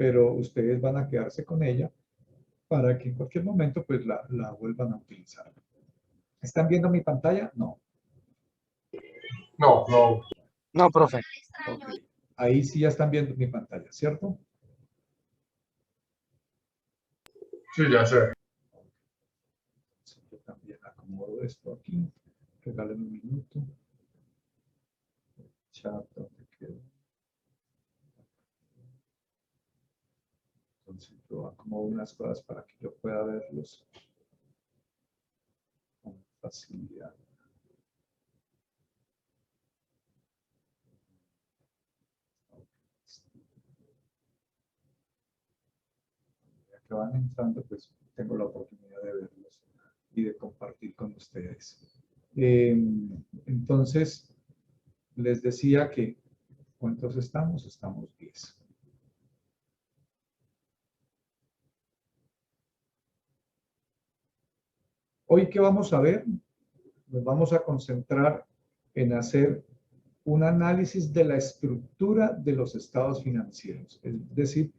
pero ustedes van a quedarse con ella para que en cualquier momento pues la vuelvan a utilizar. ¿Están viendo mi pantalla? No. No, no. No, profe. Ok. Ahí sí ya están viendo mi pantalla, ¿cierto? Sí, ya sé. Yo también acomodo esto aquí. Regalen un minuto. Chat, ¿dónde quedó? Entonces yo acomodo unas cosas para que yo pueda verlos con facilidad. Ya que van entrando, pues tengo la oportunidad de verlos y de compartir con ustedes. Entonces, les decía que, ¿cuántos estamos? Estamos 10. Hoy, ¿qué vamos a ver? Nos vamos a concentrar en hacer un análisis de la estructura de los estados financieros. Es decir,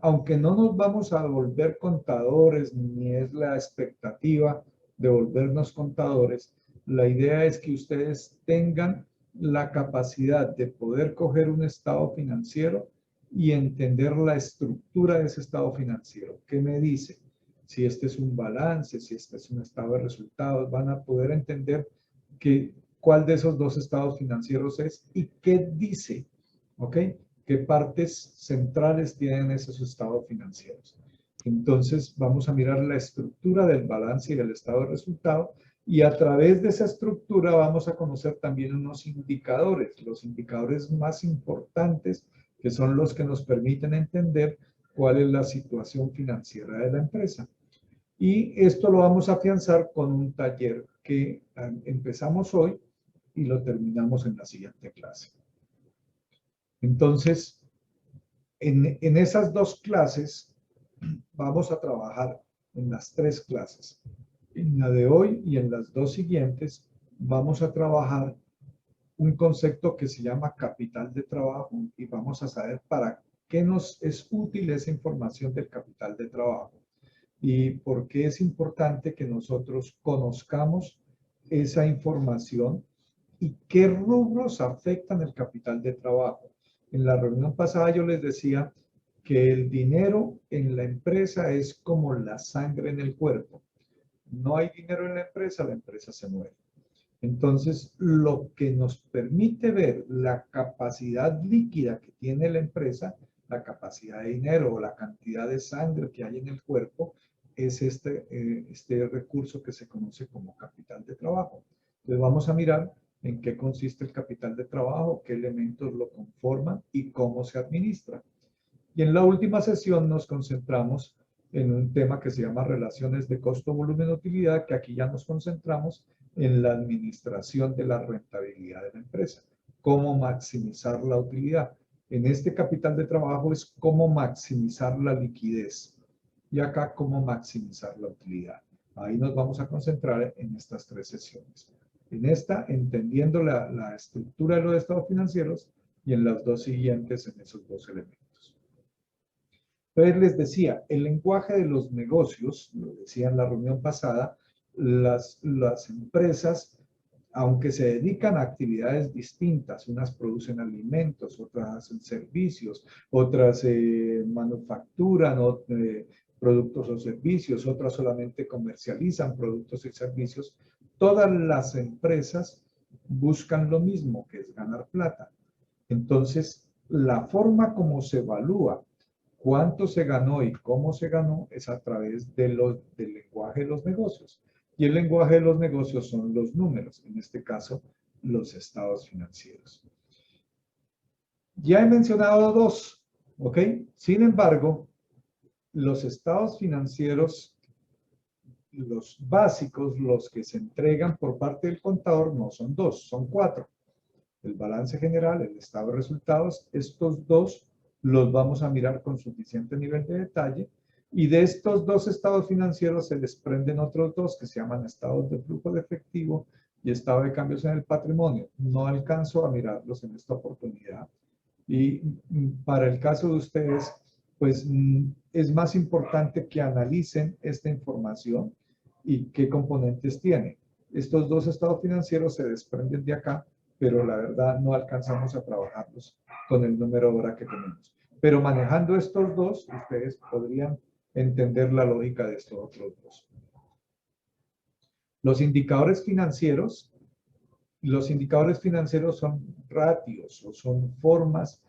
aunque no nos vamos a volver contadores, ni es la expectativa de volvernos contadores, la idea es que ustedes tengan la capacidad de poder coger un estado financiero y entender la estructura de ese estado financiero. ¿Qué me dice? Si este es un balance, si este es un estado de resultados, van a poder entender cuál de esos dos estados financieros es y qué dice, ¿ok? ¿Qué partes centrales tienen esos estados financieros? Entonces vamos a mirar la estructura del balance y del estado de resultado y a través de esa estructura vamos a conocer también unos indicadores, los indicadores más importantes que son los que nos permiten entender cuál es la situación financiera de la empresa. Y esto lo vamos a afianzar con un taller que empezamos hoy y lo terminamos en la siguiente clase. Entonces, en esas dos clases vamos a trabajar en las tres clases. En la de hoy y en las dos siguientes vamos a trabajar un concepto que se llama capital de trabajo y vamos a saber para qué nos es útil esa información del capital de trabajo y por qué es importante que nosotros conozcamos esa información y qué rubros afectan el capital de trabajo. En la reunión pasada yo les decía que el dinero en la empresa es como la sangre en el cuerpo. No hay dinero en la empresa se muere. Entonces, lo que nos permite ver la capacidad líquida que tiene la empresa, la capacidad de dinero o la cantidad de sangre que hay en el cuerpo, es este recurso que se conoce como capital de trabajo. Entonces, vamos a mirar en qué consiste el capital de trabajo, qué elementos lo conforman y cómo se administra. Y en la última sesión nos concentramos en un tema que se llama relaciones de costo, volumen, utilidad, que aquí ya nos concentramos en la administración de la rentabilidad de la empresa. Cómo maximizar la utilidad. En este capital de trabajo es cómo maximizar la liquidez. Y acá cómo maximizar la utilidad. Ahí nos vamos a concentrar en estas tres sesiones. En esta, entendiendo la estructura de los estados financieros y en las dos siguientes en esos dos elementos. Entonces les decía, el lenguaje de los negocios, lo decía en la reunión pasada, las empresas, aunque se dedican a actividades distintas, unas producen alimentos, otras hacen servicios, otras manufacturan productos o servicios, otras solamente comercializan productos y servicios, todas las empresas buscan lo mismo, que es ganar plata. Entonces, la forma como se evalúa cuánto se ganó y cómo se ganó es a través del lenguaje de los negocios. Y el lenguaje de los negocios son los números, en este caso, los estados financieros. Ya he mencionado dos, ¿ok? Sin embargo, los estados financieros, los básicos, los que se entregan por parte del contador, no son dos, son cuatro. El balance general, el estado de resultados, estos dos los vamos a mirar con suficiente nivel de detalle y de estos dos estados financieros se desprenden otros dos que se llaman estados de flujo de efectivo y estado de cambios en el patrimonio. No alcanzo a mirarlos en esta oportunidad y para el caso de ustedes, pues es más importante que analicen esta información y qué componentes tiene. Estos dos estados financieros se desprenden de acá, pero la verdad no alcanzamos a trabajarlos con el número de hora que tenemos. Pero manejando estos dos, ustedes podrían entender la lógica de estos otros dos. Los indicadores financieros son ratios o son formas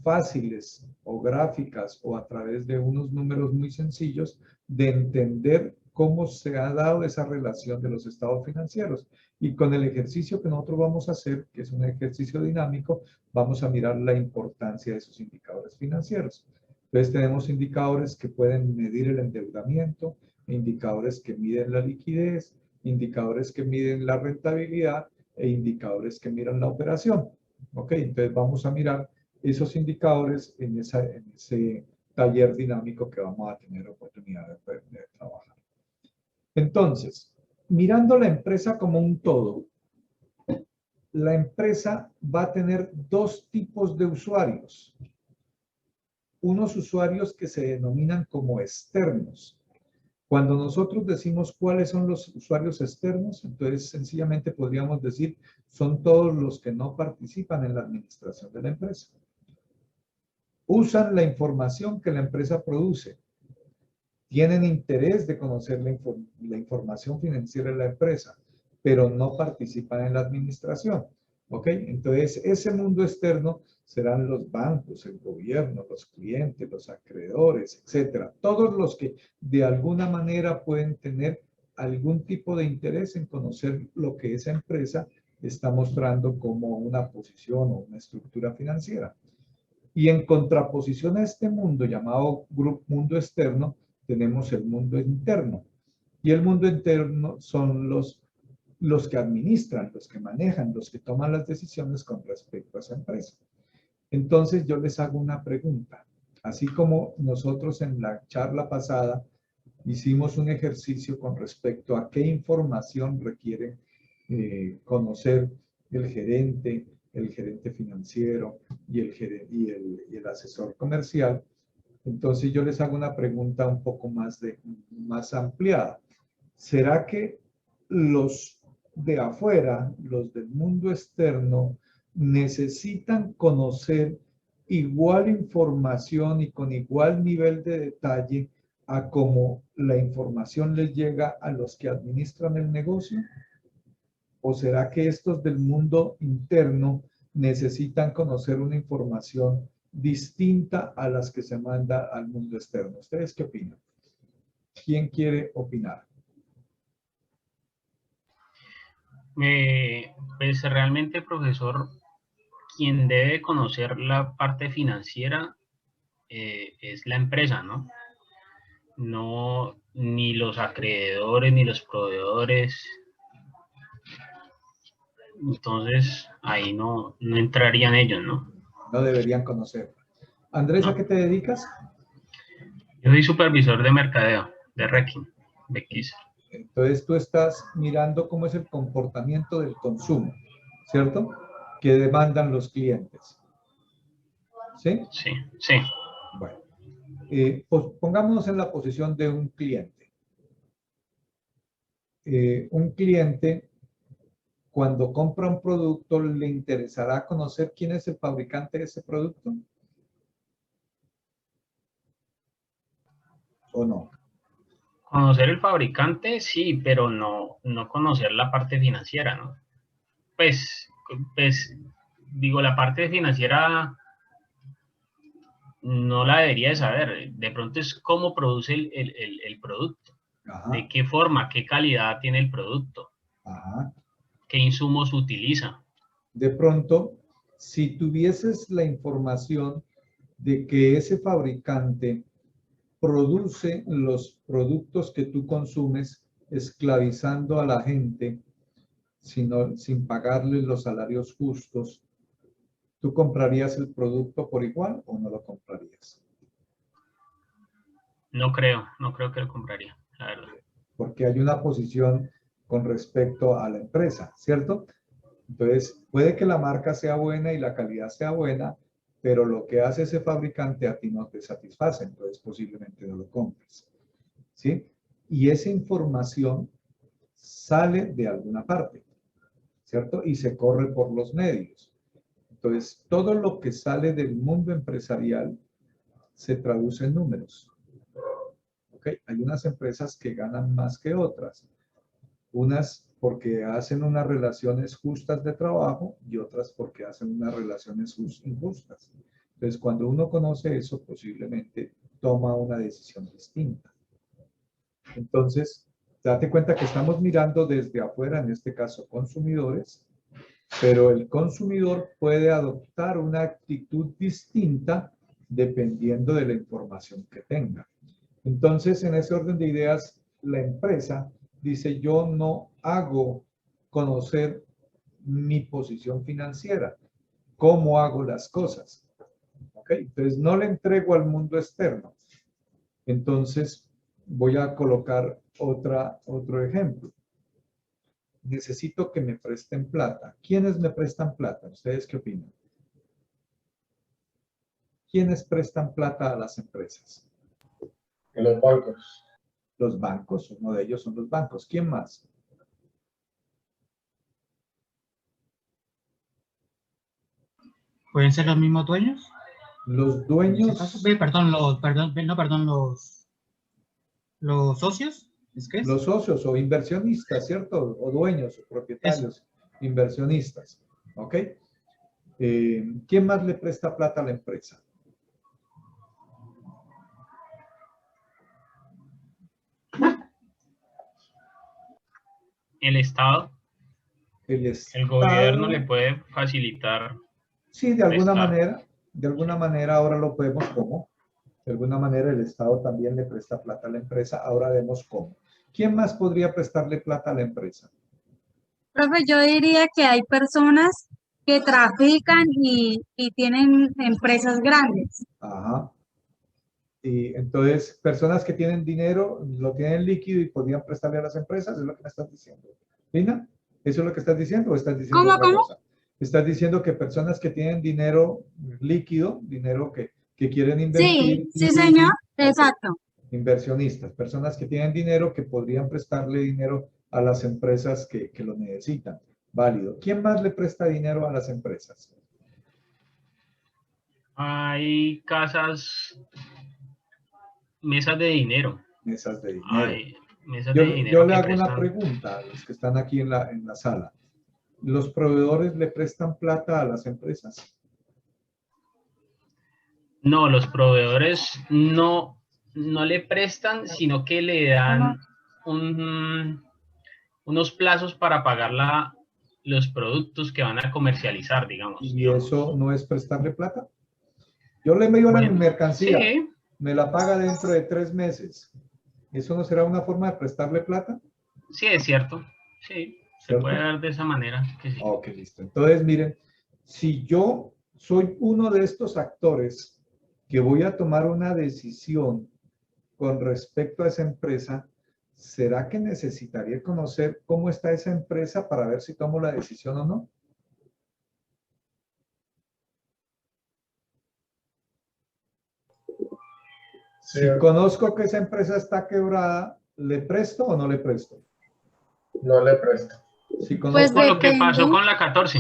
fáciles o gráficas o a través de unos números muy sencillos de entender cómo se ha dado esa relación de los estados financieros. Y con el ejercicio que nosotros vamos a hacer, que es un ejercicio dinámico, vamos a mirar la importancia de esos indicadores financieros. Entonces tenemos indicadores que pueden medir el endeudamiento, indicadores que miden la liquidez, indicadores que miden la rentabilidad e indicadores que miran la operación. Ok, entonces vamos a mirar esos indicadores en ese taller dinámico que vamos a tener oportunidad de trabajar. Entonces, mirando la empresa como un todo, la empresa va a tener dos tipos de usuarios. Unos usuarios que se denominan como externos. Cuando nosotros decimos cuáles son los usuarios externos, entonces sencillamente podríamos decir son todos los que no participan en la administración de la empresa. Usan la información que la empresa produce. Tienen interés de conocer la información financiera de la empresa, pero no participan en la administración. ¿Ok? Entonces, ese mundo externo serán los bancos, el gobierno, los clientes, los acreedores, etcétera. Todos los que de alguna manera pueden tener algún tipo de interés en conocer lo que esa empresa está mostrando como una posición o una estructura financiera. Y en contraposición a este mundo llamado mundo externo, tenemos el mundo interno. Y el mundo interno son los que administran, los que manejan, los que toman las decisiones con respecto a esa empresa. Entonces yo les hago una pregunta. Así como nosotros en la charla pasada hicimos un ejercicio con respecto a qué información requiere conocer el gerente financiero y el asesor comercial. Entonces yo les hago una pregunta un poco más ampliada. ¿Será que los de afuera, los del mundo externo, necesitan conocer igual información y con igual nivel de detalle a cómo la información les llega a los que administran el negocio? ¿O será que estos del mundo interno necesitan conocer una información distinta a las que se manda al mundo externo? ¿Ustedes qué opinan? ¿Quién quiere opinar? Pues realmente, profesor, quien debe conocer la parte financiera es la empresa, ¿no? No, ni los acreedores, ni los proveedores. Entonces, ahí no entrarían ellos, ¿no? No deberían conocer. Andrés, ¿a qué te dedicas? Yo soy supervisor de mercadeo, de Rekin, de Kisser. Entonces tú estás mirando cómo es el comportamiento del consumo, ¿cierto? Que demandan los clientes. ¿Sí? Sí, sí. Bueno, pues pongámonos en la posición de un cliente. Un cliente, cuando compra un producto, ¿le interesará conocer quién es el fabricante de ese producto? ¿O no? Conocer el fabricante, sí, pero no conocer la parte financiera, ¿no? Pues, digo, la parte financiera no la debería de saber. De pronto es cómo produce el producto, Ajá, de qué forma, qué calidad tiene el producto, ajá. qué insumos utiliza. De pronto, si tuvieses la información de que ese fabricante produce los productos que tú consumes esclavizando a la gente sin pagarles los salarios justos, ¿tú comprarías el producto por igual o no lo comprarías? No creo que lo compraría, la verdad. Porque hay una posición con respecto a la empresa, ¿cierto? Entonces, puede que la marca sea buena y la calidad sea buena, pero lo que hace ese fabricante a ti no te satisface, entonces posiblemente no lo compres, ¿sí? Y esa información sale de alguna parte, ¿cierto? Y se corre por los medios. Entonces, todo lo que sale del mundo empresarial se traduce en números. ¿Ok? Hay unas empresas que ganan más que otras. Unas porque hacen unas relaciones justas de trabajo y otras porque hacen unas relaciones injustas. Entonces, cuando uno conoce eso, posiblemente toma una decisión distinta. Entonces, date cuenta que estamos mirando desde afuera, en este caso consumidores, pero el consumidor puede adoptar una actitud distinta dependiendo de la información que tenga. Entonces, en ese orden de ideas, la empresa dice, yo no hago conocer mi posición financiera, cómo hago las cosas. ¿Ok? Entonces, no le entrego al mundo externo. Entonces, voy a colocar otro ejemplo. Necesito que me presten plata. ¿Quiénes me prestan plata? ¿Ustedes qué opinan? ¿Quiénes prestan plata a las empresas? Los bancos. Los bancos, uno de ellos son los bancos. ¿Quién más? ¿Pueden ser los mismos dueños? Los En ese dueños, caso, los socios, ¿es que es? los socios o inversionistas, ¿cierto? O dueños o propietarios, inversionistas. ¿Ok? ¿Quién más le presta plata a la empresa? El Estado, El el gobierno le Estado. puede facilitar Sí, prestar. de alguna manera ahora lo podemos como. De alguna manera el Estado también le presta plata a la empresa. Ahora vemos cómo. ¿Quién más podría prestarle plata a la empresa? Profe, yo diría que hay personas que trafican y tienen empresas grandes. Ajá. Y entonces, personas que tienen dinero, lo tienen líquido y podrían prestarle a las empresas, es lo que me estás diciendo. ¿Lina? ¿Eso es lo que estás diciendo o estás diciendo ¿Cómo, otra cómo? cosa? Estás diciendo que personas que tienen dinero líquido, dinero que quieren Sí, invertir, sí, señor. ok, Exacto. inversionistas, personas que tienen dinero que podrían prestarle dinero a las empresas que lo necesitan. Válido. ¿Quién más le presta dinero a las empresas? Hay casas, mesas de dinero. Mesas de dinero. Hay mesas de Yo dinero le que hago una prestan. pregunta a los que están aquí en la sala. ¿Los proveedores le prestan plata a las empresas? No, los proveedores no le prestan, sino que le dan unos plazos para pagar los productos que van a comercializar, digamos. ¿Y eso no es prestarle plata? Yo le envío la Bueno, mercancía, sí, me la paga dentro de 3 meses. ¿Eso no será una forma de prestarle plata? sí, es cierto. Sí, se puede ¿Cierto? ver de esa manera, que sí. Ok, listo. Entonces, miren, si yo soy uno de estos actores que voy a tomar una decisión con respecto a esa empresa, ¿será que necesitaría conocer cómo está esa empresa para ver si tomo la decisión o no? Sí, Si conozco que esa empresa está quebrada, ¿le presto o no le presto? no le presto. Si Pues conozco... Con lo que depende. pasó con la 14.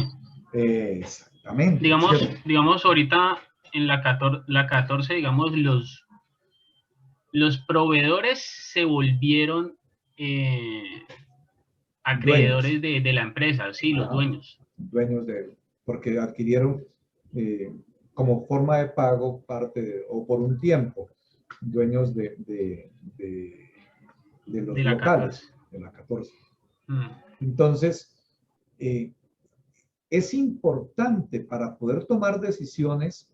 Exactamente, Digamos, ¿cierto? digamos ahorita en la 14, digamos, los proveedores se volvieron Dueños. acreedores de la empresa, sí, los Ajá. dueños. Dueños de, porque adquirieron eh, como forma de pago o por un tiempo, dueños de los De la 14. locales, de la 14. Mm. Entonces, es importante para poder tomar decisiones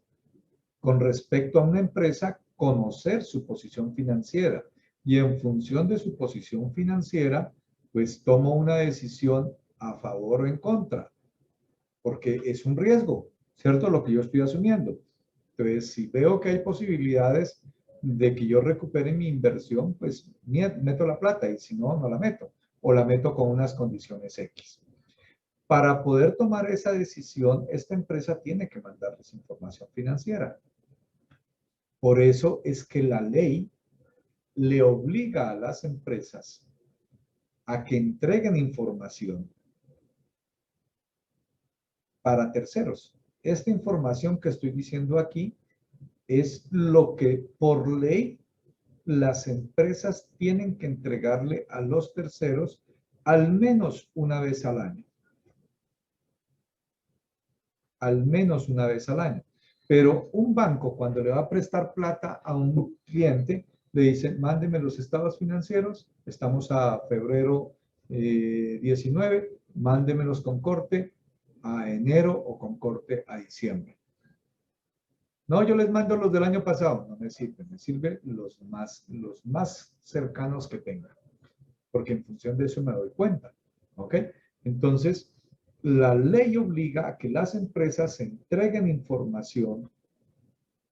con respecto a una empresa, conocer su posición financiera y en función de su posición financiera, pues tomo una decisión a favor o en contra, porque es un riesgo, ¿cierto? Lo que yo estoy asumiendo. Entonces, si veo que hay posibilidades de que yo recupere mi inversión, pues meto la plata y si no, no la meto o la meto con unas condiciones X. Para poder tomar esa decisión, esta empresa tiene que mandarles información financiera. Por eso es que la ley le obliga a las empresas a que entreguen información para terceros. Esta información que estoy diciendo aquí es lo que por ley las empresas tienen que entregarle a los terceros al menos una vez al año. Al menos una vez al año. Pero un banco, cuando le va a prestar plata a un cliente, le dice, mándeme los estados financieros, estamos a febrero 19, mándemelos con corte a enero o con corte a diciembre. No, yo les mando los del año pasado, no me sirven los más cercanos que tenga, porque en función de eso me doy cuenta, ¿ok? Entonces, la ley obliga a que las empresas entreguen información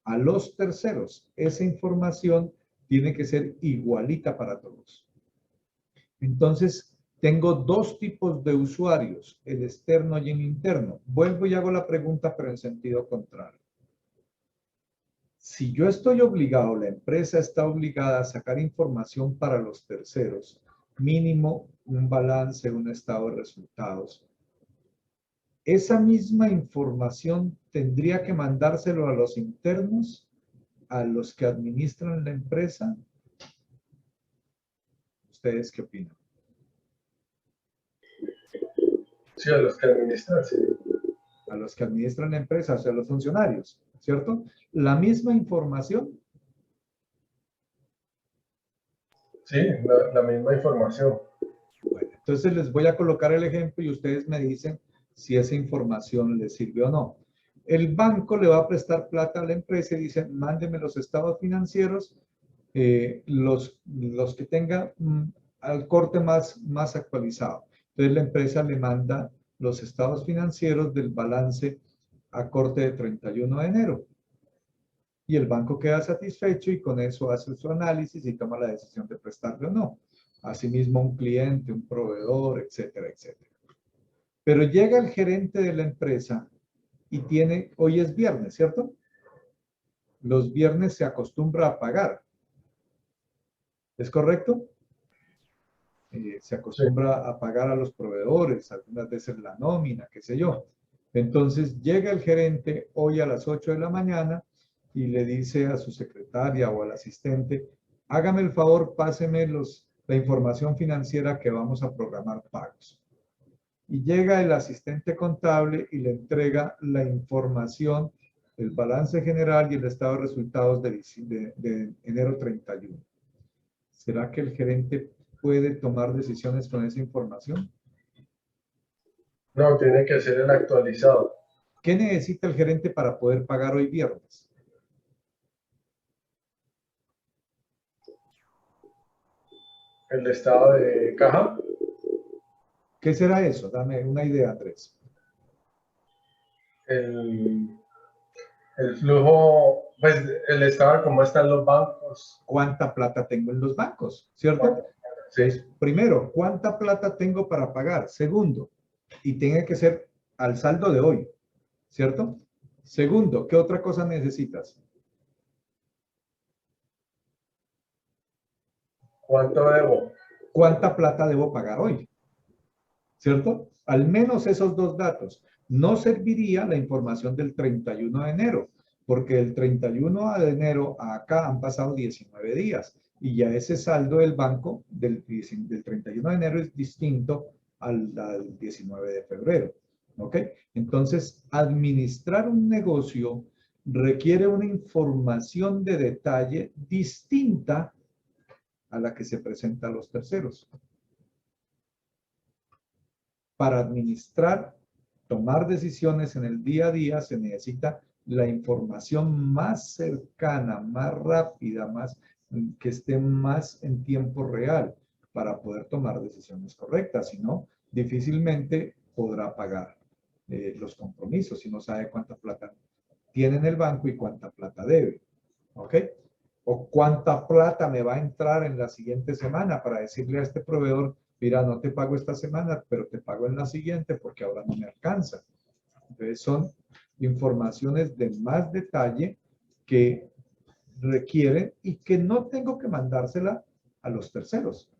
a los terceros. Esa información tiene que ser igualita para todos. Entonces, tengo dos tipos de usuarios, el externo y el interno. Vuelvo y hago la pregunta, pero en sentido contrario. Si yo estoy obligado, la empresa está obligada a sacar información para los terceros, mínimo un balance, un estado de resultados, esa misma información tendría que mandárselo a los internos, a los que administran la empresa. ¿Ustedes qué opinan? Sí, a los que administran, sí. A los que administran la empresa, o sea, a los funcionarios, ¿cierto? La misma información. Sí, la misma información. Bueno, entonces les voy a colocar el ejemplo y ustedes me dicen si esa información les sirve o no. El banco le va a prestar plata a la empresa y dice, mándeme los estados financieros, los que tenga al corte más actualizado. Entonces la empresa le manda los estados financieros del balance a corte de 31 de enero. Y el banco queda satisfecho y con eso hace su análisis y toma la decisión de prestarle o no. Asimismo, un cliente, un proveedor, etcétera, etcétera. Pero llega el gerente de la empresa y hoy es viernes, ¿cierto? Los viernes se acostumbra a pagar. ¿Es correcto? Se acostumbra a pagar a los proveedores, algunas veces la nómina, qué sé yo. Entonces llega el gerente hoy a las 8 de la mañana y le dice a su secretaria o al asistente, hágame el favor, páseme la información financiera que vamos a programar pagos. Y llega el asistente contable y le entrega la información, el balance general y el estado de resultados de enero 31. ¿Será que el gerente puede tomar decisiones con esa información? No, tiene que ser el actualizado. ¿Qué necesita el gerente para poder pagar hoy viernes? El estado de caja. ¿Qué será eso? Dame una idea, Andrés. El flujo, pues el estado de cómo están los bancos. ¿Cuánta plata tengo en los bancos? ¿Cierto? Sí. Entonces, primero, ¿cuánta plata tengo para pagar? Segundo, y tiene que ser al saldo de hoy, ¿cierto? Segundo, ¿qué otra cosa necesitas? ¿Cuánto debo? ¿Cuánta plata debo pagar hoy? ¿Cierto? Al menos esos dos datos. No serviría la información del 31 de enero, porque del 31 de enero a acá han pasado 19 días y ya ese saldo del banco del 31 de enero es distinto al 19 de febrero. ¿Ok? Entonces, administrar un negocio requiere una información de detalle distinta a la que se presenta a los terceros. Para administrar, tomar decisiones en el día a día, se necesita la información más cercana, más rápida, que esté más en tiempo real para poder tomar decisiones correctas. Si no, difícilmente podrá pagar los compromisos si no sabe cuánta plata tiene en el banco y cuánta plata debe. ¿Ok? O cuánta plata me va a entrar en la siguiente semana para decirle a este proveedor, Mira, no te pago esta semana, pero te pago en la siguiente porque ahora no me alcanza. Entonces son informaciones de más detalle que requieren y que no tengo que mandársela a los terceros.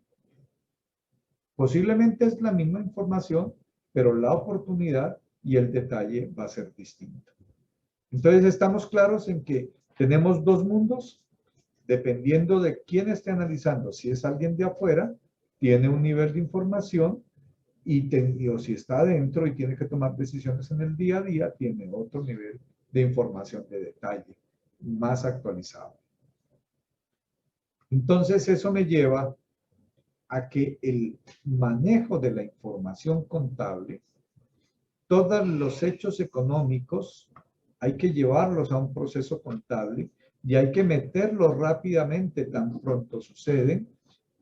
Posiblemente es la misma información, pero la oportunidad y el detalle va a ser distinto. Entonces estamos claros en que tenemos dos mundos, dependiendo de quién esté analizando. Si es alguien de afuera, tiene un nivel de información o si está adentro y tiene que tomar decisiones en el día a día, tiene otro nivel de información de detalle, más actualizado. Entonces eso me lleva a que el manejo de la información contable, todos los hechos económicos, hay que llevarlos a un proceso contable y hay que meterlos rápidamente tan pronto suceden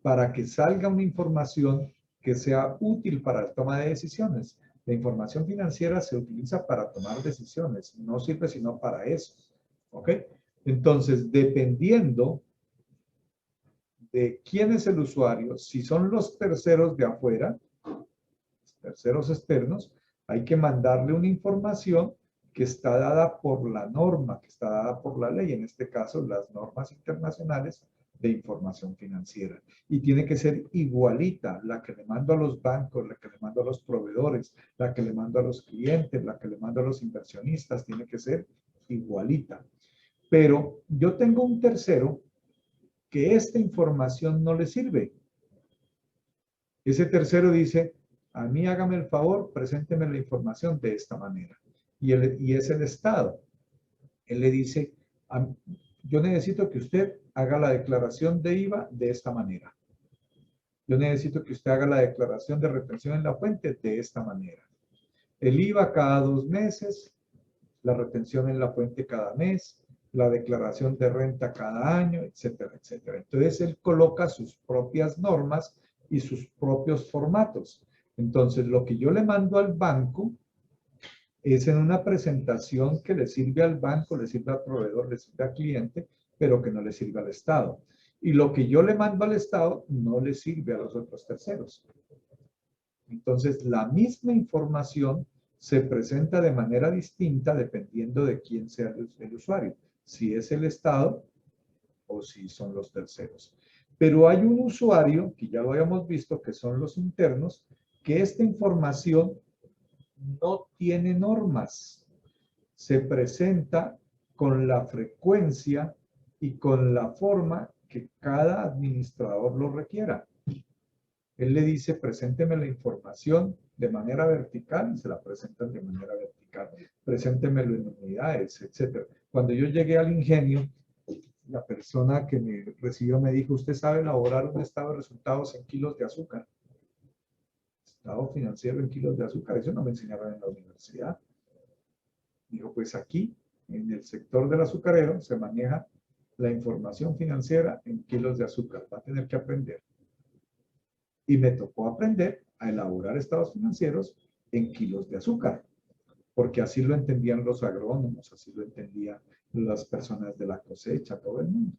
para que salga una información que sea útil para la toma de decisiones. La información financiera se utiliza para tomar decisiones, no sirve sino para eso. ¿Ok? Entonces, dependiendo de quién es el usuario, si son los terceros de afuera, terceros externos, hay que mandarle una información que está dada por la norma, que está dada por la ley, en este caso las normas internacionales de información financiera. Y tiene que ser igualita, la que le mando a los bancos, la que le mando a los proveedores, la que le mando a los clientes, la que le mando a los inversionistas, tiene que ser igualita. Pero yo tengo un tercero que esta información no le sirve. Ese tercero dice, a mí hágame el favor, presénteme la información de esta manera. Y es el Estado. Él le dice, yo necesito que usted haga la declaración de IVA de esta manera. Yo necesito que usted haga la declaración de retención en la fuente de esta manera. El IVA cada 2 meses, la retención en la fuente cada mes, la declaración de renta cada año, etcétera, etcétera. Entonces, él coloca sus propias normas y sus propios formatos. Entonces, lo que yo le mando al banco es en una presentación que le sirve al banco, le sirve al proveedor, le sirve al cliente, pero que no le sirve al Estado. Y lo que yo le mando al Estado no le sirve a los otros terceros. Entonces, la misma información se presenta de manera distinta dependiendo de quién sea el usuario, si es el Estado o si son los terceros. Pero hay un usuario, que ya lo habíamos visto, que son los internos, que esta información no tiene normas. Se presenta con la frecuencia y con la forma que cada administrador lo requiera. Él le dice, presénteme la información de manera vertical y se la presentan de manera vertical. Preséntemelo en unidades, etc. Cuando yo llegué al ingenio, la persona que me recibió me dijo, ¿usted sabe elaborar un estado de resultados en kilos de azúcar? Estado financiero en kilos de azúcar. Eso no me enseñaron en la universidad. Dijo, pues aquí, en el sector del azucarero, se maneja la información financiera en kilos de azúcar. Va a tener que aprender. Y me tocó aprender a elaborar estados financieros en kilos de azúcar, porque así lo entendían los agrónomos, así lo entendían las personas de la cosecha, todo el mundo.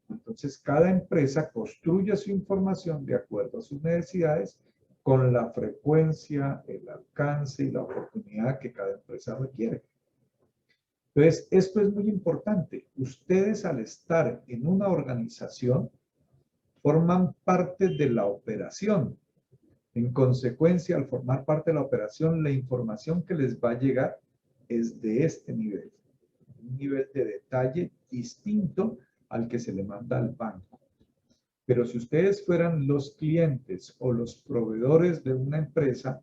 Entonces, cada empresa construye su información de acuerdo a sus necesidades con la frecuencia, el alcance y la oportunidad que cada empresa requiere. Entonces, esto es muy importante. Ustedes, al estar en una organización, forman parte de la operación. En consecuencia, al formar parte de la operación, la información que les va a llegar es de este nivel. Un nivel de detalle distinto al que se le manda al banco. Pero si ustedes fueran los clientes o los proveedores de una empresa,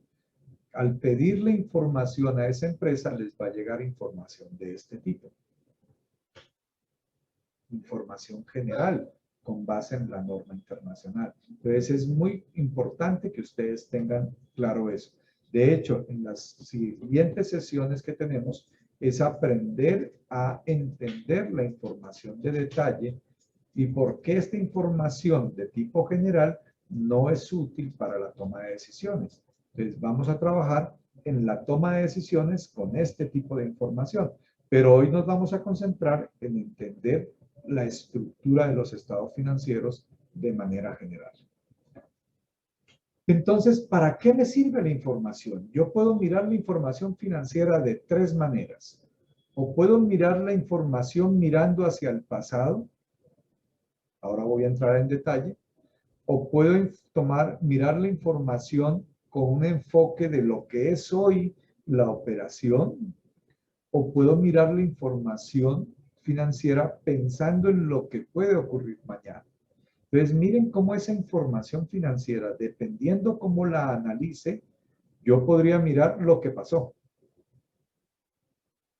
al pedirle información a esa empresa, les va a llegar información de este tipo. Información general, con base en la norma internacional. Entonces es muy importante que ustedes tengan claro eso. De hecho, en las siguientes sesiones que tenemos es aprender a entender la información de detalle y por qué esta información de tipo general no es útil para la toma de decisiones. Entonces vamos a trabajar en la toma de decisiones con este tipo de información. Pero hoy nos vamos a concentrar en entender la estructura de los estados financieros de manera general. Entonces, ¿para qué me sirve la información? Yo puedo mirar la información financiera de tres maneras. O puedo mirar la información mirando hacia el pasado. Ahora voy a entrar en detalle. O puedo mirar la información con un enfoque de lo que es hoy la operación. O puedo mirar la información financiera pensando en lo que puede ocurrir mañana. Entonces, miren cómo esa información financiera, dependiendo cómo la analice, yo podría mirar lo que pasó.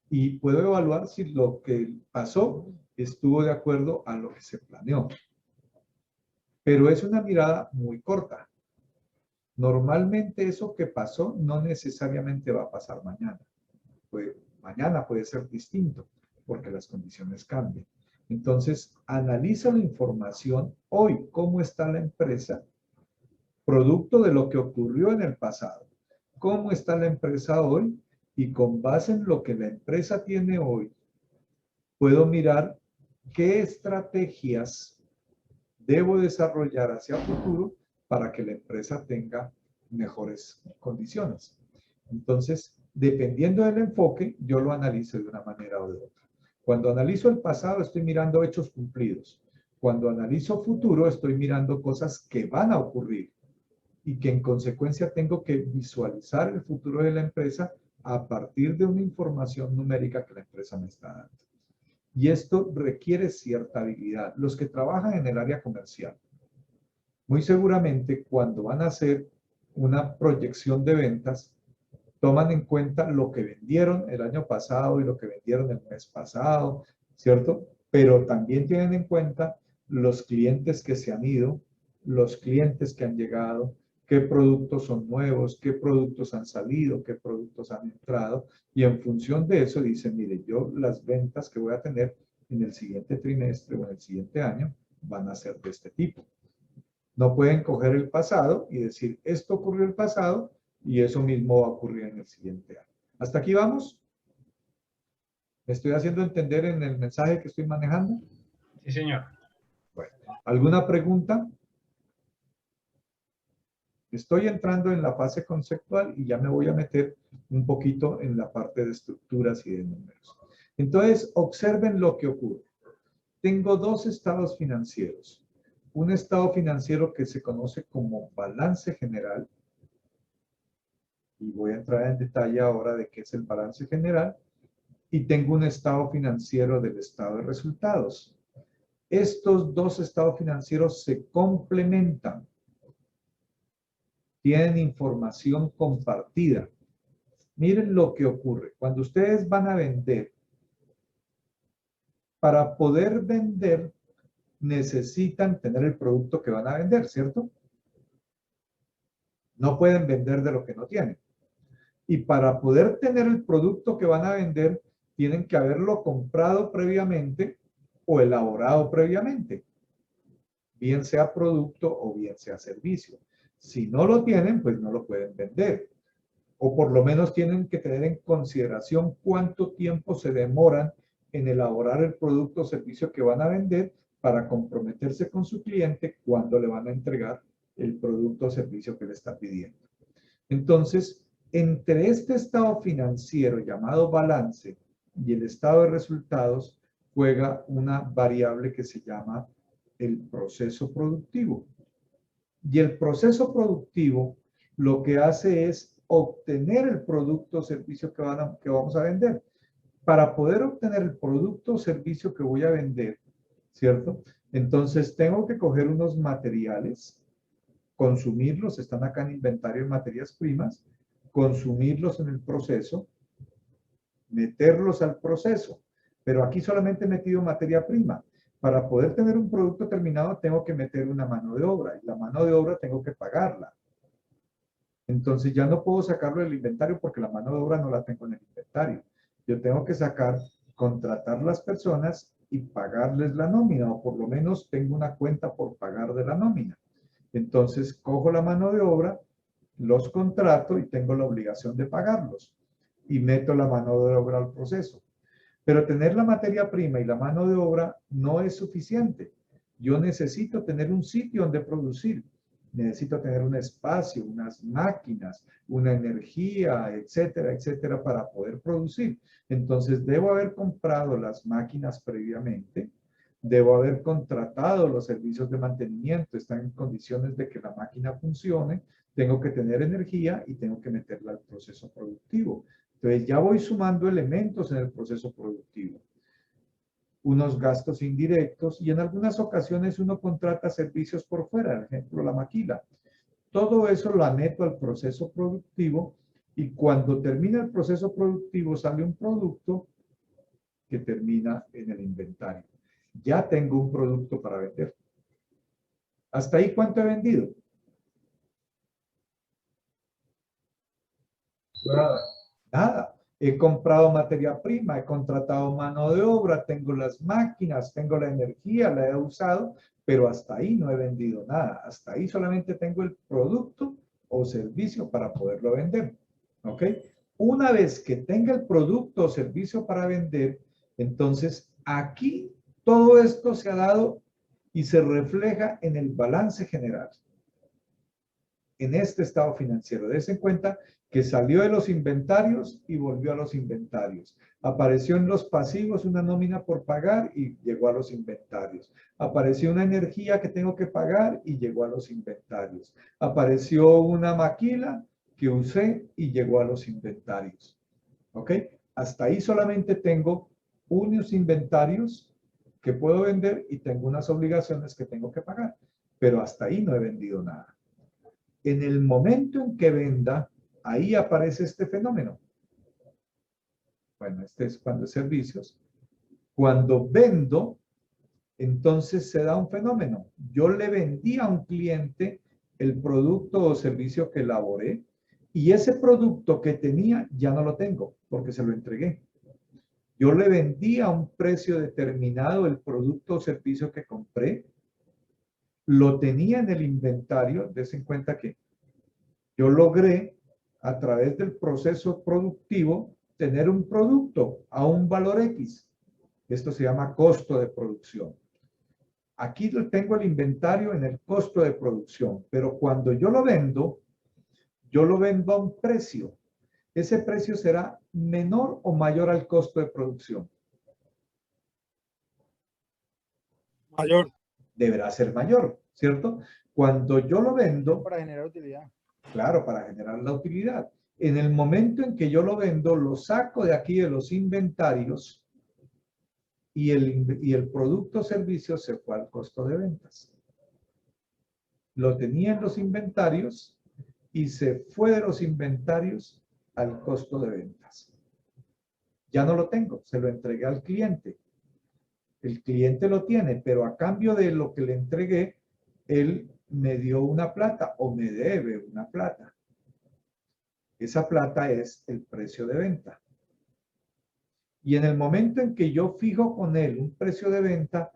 Y puedo evaluar si lo que pasó estuvo de acuerdo a lo que se planeó. Pero es una mirada muy corta. Normalmente eso que pasó no necesariamente va a pasar mañana. Mañana puede ser distinto porque las condiciones cambian. Entonces, analiza la información hoy, cómo está la empresa, producto de lo que ocurrió en el pasado. ¿Cómo está la empresa hoy? Y con base en lo que la empresa tiene hoy, puedo mirar qué estrategias debo desarrollar hacia el futuro para que la empresa tenga mejores condiciones. Entonces, dependiendo del enfoque, yo lo analizo de una manera o de otra. Cuando analizo el pasado, estoy mirando hechos cumplidos. Cuando analizo futuro, estoy mirando cosas que van a ocurrir y que en consecuencia tengo que visualizar el futuro de la empresa a partir de una información numérica que la empresa me está dando. Y esto requiere cierta habilidad. Los que trabajan en el área comercial, muy seguramente cuando van a hacer una proyección de ventas, toman en cuenta lo que vendieron el año pasado y lo que vendieron el mes pasado, ¿cierto? Pero también tienen en cuenta los clientes que se han ido, los clientes que han llegado, qué productos son nuevos, qué productos han salido, qué productos han entrado, y en función de eso dicen, mire, yo las ventas que voy a tener en el siguiente trimestre o en el siguiente año van a ser de este tipo. No pueden coger el pasado y decir, esto ocurrió en el pasado y eso mismo va a ocurrir en el siguiente año. ¿Hasta aquí vamos? ¿Me estoy haciendo entender en el mensaje que estoy manejando? Sí, señor. Bueno, ¿alguna pregunta? Estoy entrando en la fase conceptual y ya me voy a meter un poquito en la parte de estructuras y de números. Entonces, observen lo que ocurre. Tengo dos estados financieros. Un estado financiero que se conoce como balance general. Y voy a entrar en detalle ahora de qué es el balance general. Y tengo un estado financiero del estado de resultados. Estos dos estados financieros se complementan. Tienen información compartida. Miren lo que ocurre. Cuando ustedes van a vender, para poder vender, necesitan tener el producto que van a vender, ¿cierto? No pueden vender de lo que no tienen. Y para poder tener el producto que van a vender, tienen que haberlo comprado previamente o elaborado previamente. Bien sea producto o bien sea servicio. Si no lo tienen, pues no lo pueden vender. O por lo menos tienen que tener en consideración cuánto tiempo se demoran en elaborar el producto o servicio que van a vender para comprometerse con su cliente cuando le van a entregar el producto o servicio que le está pidiendo. Entonces, entre este estado financiero llamado balance y el estado de resultados, juega una variable que se llama el proceso productivo. Y el proceso productivo lo que hace es obtener el producto o servicio que vamos a vender. Para poder obtener el producto o servicio que voy a vender, ¿cierto? Entonces tengo que coger unos materiales, consumirlos, están acá en inventario de materias primas, consumirlos en el proceso, meterlos al proceso. Pero aquí solamente he metido materia prima. Para poder tener un producto terminado tengo que meter una mano de obra y la mano de obra tengo que pagarla. Entonces ya no puedo sacarlo del inventario porque la mano de obra no la tengo en el inventario. Yo tengo que contratar las personas y pagarles la nómina, o por lo menos tengo una cuenta por pagar de la nómina. Entonces cojo la mano de obra, los contrato y tengo la obligación de pagarlos y meto la mano de obra al proceso. Pero tener la materia prima y la mano de obra no es suficiente. Yo necesito tener un sitio donde producir. necesito tener un espacio, unas máquinas, una energía, etcétera, etcétera, para poder producir. Entonces, debo haber comprado las máquinas previamente, debo haber contratado los servicios de mantenimiento, están en condiciones de que la máquina funcione, tengo que tener energía y tengo que meterla al proceso productivo. Entonces, ya voy sumando elementos en el proceso productivo. Unos gastos indirectos y en algunas ocasiones uno contrata servicios por fuera, por ejemplo, la maquila. Todo eso lo meto al proceso productivo y cuando termina el proceso productivo sale un producto que termina en el inventario. Ya tengo un producto para vender. ¿Hasta ahí cuánto he vendido? Nada. Nada. He comprado materia prima, he contratado mano de obra, tengo las máquinas, tengo la energía, la he usado, pero hasta ahí no he vendido nada. Hasta ahí solamente tengo el producto o servicio para poderlo vender. ¿Ok? Una vez que tenga el producto o servicio para vender, entonces aquí todo esto se ha dado y se refleja en el balance general. En este estado financiero. Dense en cuenta que salió de los inventarios y volvió a los inventarios. Apareció en los pasivos una nómina por pagar y llegó a los inventarios. Apareció una energía que tengo que pagar y llegó a los inventarios. Apareció una maquila que usé y llegó a los inventarios. ¿Ok? Hasta ahí solamente tengo unos inventarios que puedo vender y tengo unas obligaciones que tengo que pagar. Pero hasta ahí no he vendido nada. En el momento en que venda, ahí aparece este fenómeno. Bueno, este es cuando es servicios. Cuando vendo, entonces se da un fenómeno. Yo le vendí a un cliente el producto o servicio que elaboré y ese producto que tenía ya no lo tengo porque se lo entregué. Yo le vendí a un precio determinado el producto o servicio que compré, lo tenía en el inventario, des en cuenta que yo logré, a través del proceso productivo, tener un producto a un valor X. Esto se llama costo de producción. Aquí tengo el inventario en el costo de producción, pero cuando yo lo vendo a un precio. Ese precio será menor o mayor al costo de producción. Mayor. Deberá ser mayor, ¿cierto? Cuando yo lo vendo, Para generar utilidad. claro, para generar la utilidad. En el momento en que yo lo vendo, lo saco de aquí de los inventarios y el producto o servicio se fue al costo de ventas. Lo tenía en los inventarios y se fue de los inventarios al costo de ventas. Ya no lo tengo, se lo entregué al cliente. El cliente lo tiene, pero a cambio de lo que le entregué, él me dio una plata o me debe una plata. Esa plata es el precio de venta. Y en el momento en que yo fijo con él un precio de venta,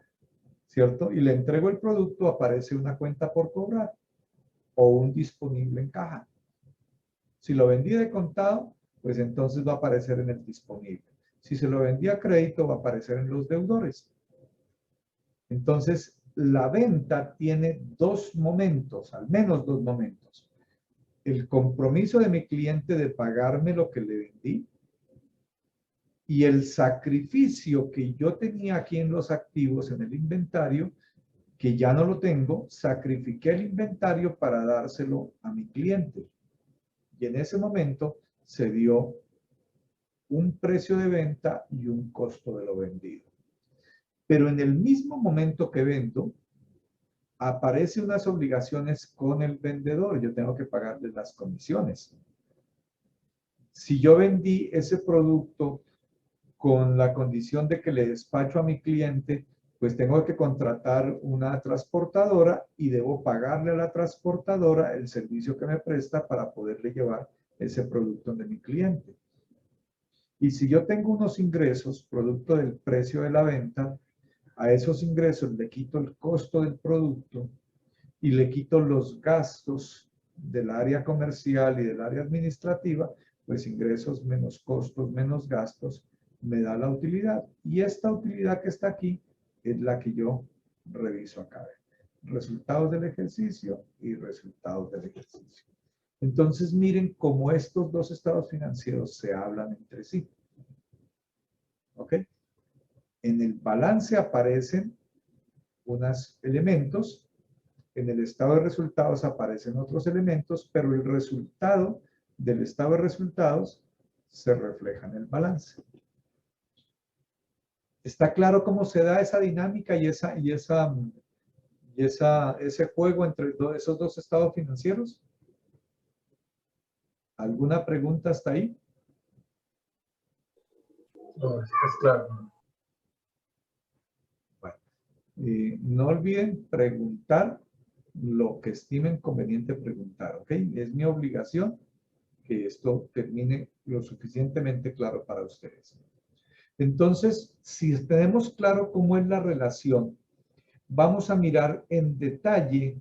¿cierto? Y le entrego el producto, aparece una cuenta por cobrar o un disponible en caja. Si lo vendí de contado, pues entonces va a aparecer en el disponible. Si se lo vendí a crédito, va a aparecer en los deudores. Entonces, la venta tiene dos momentos, al menos dos momentos. El compromiso de mi cliente de pagarme lo que le vendí y el sacrificio que yo tenía aquí en los activos, en el inventario, que ya no lo tengo, sacrifiqué el inventario para dárselo a mi cliente. Y en ese momento se dio un precio de venta y un costo de lo vendido. Pero en el mismo momento que vendo, aparecen unas obligaciones con el vendedor. Yo tengo que pagarle las comisiones. Si yo vendí ese producto con la condición de que le despacho a mi cliente, pues tengo que contratar una transportadora y debo pagarle a la transportadora el servicio que me presta para poderle llevar ese producto de mi cliente. Y si yo tengo unos ingresos, producto del precio de la venta, a esos ingresos le quito el costo del producto y le quito los gastos del área comercial y del área administrativa, pues ingresos menos costos, menos gastos, me da la utilidad. Y esta utilidad que está aquí es la que yo reviso acá. resultados del ejercicio y resultados del ejercicio. Entonces miren cómo estos dos estados financieros se hablan entre sí. ¿Ok? En el balance aparecen unos elementos, en el estado de resultados aparecen otros elementos, pero el resultado del estado de resultados se refleja en el balance. ¿Está claro cómo se da esa dinámica y ese juego entre esos dos estados financieros? ¿Alguna pregunta hasta ahí? No, es claro. Bueno, no olviden preguntar lo que estimen conveniente preguntar, ¿ok? Es mi obligación que esto termine lo suficientemente claro para ustedes. Entonces, si tenemos claro cómo es la relación, vamos a mirar en detalle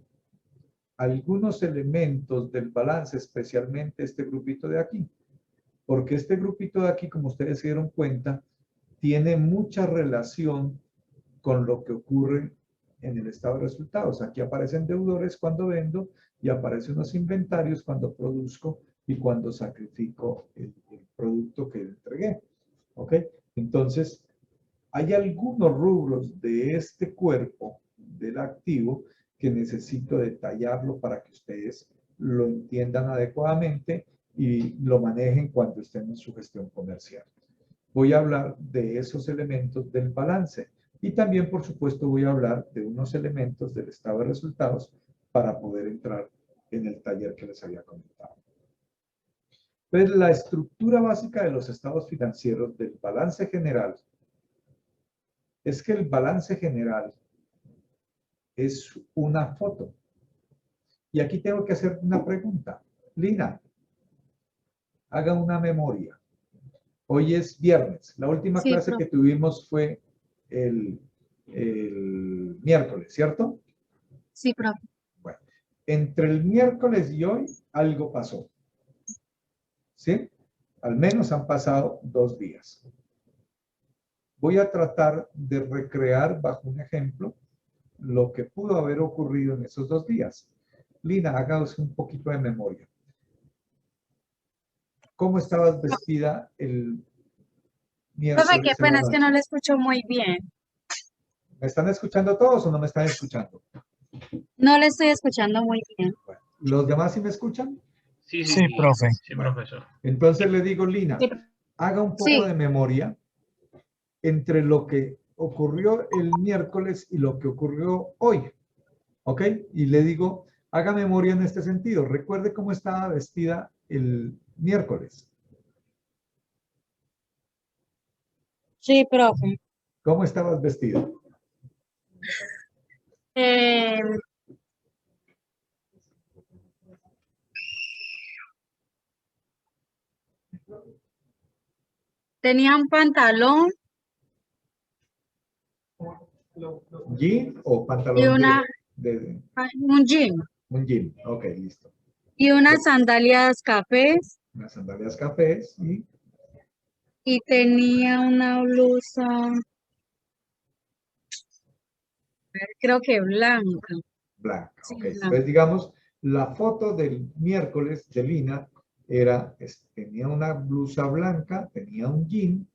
algunos elementos del balance, especialmente este grupito de aquí. Porque este grupito de aquí, como ustedes se dieron cuenta, tiene mucha relación con lo que ocurre en el estado de resultados. Aquí aparecen deudores cuando vendo y aparecen unos inventarios cuando produzco y cuando sacrifico el producto que entregué. ¿Ok? Entonces, hay algunos rubros de este cuerpo del activo que necesito detallarlo para que ustedes lo entiendan adecuadamente y lo manejen cuando estén en su gestión comercial. Voy a hablar de esos elementos del balance y también, por supuesto, voy a hablar de unos elementos del estado de resultados para poder entrar en el taller que les había comentado. Entonces, la estructura básica de los estados financieros del balance general es que el balance general es una foto. Y aquí tengo que hacer una pregunta. Lina, haga una memoria. Hoy es viernes. La última Sí, clase que tuvimos fue el miércoles, ¿cierto? Sí, profe. Bueno, entre el miércoles y hoy algo pasó. ¿Sí? Al menos han pasado 2 días. Voy a tratar de recrear bajo un ejemplo lo que pudo haber ocurrido en esos 2 días. Lina, hágase un poquito de memoria. ¿Cómo estabas vestida el miércoles Profe, qué en la pena, es que no noche? le escucho muy bien. ¿Me están escuchando todos o no me están escuchando? No le estoy escuchando muy bien. Bueno, ¿los demás sí me escuchan? Sí, Sí, profe. Sí, Bueno, profesor. entonces le digo, Lina, Sí, haga un poco sí. de memoria entre lo que ocurrió el miércoles y lo que ocurrió hoy. ¿Ok? Y le digo, haga memoria en este sentido. Recuerde cómo estaba vestida el miércoles. Sí, profe. ¿Cómo estabas vestida? Eh, tenía un pantalón ¿Jean o y pantalón un jean un jean? Ok, listo. y unas sandalias cafés Unas sandalias cafés y tenía una blusa, creo que blanca. blanca. Sí, Ok, blanca. entonces digamos, la foto del miércoles de Lina era, tenía una blusa blanca, tenía un jean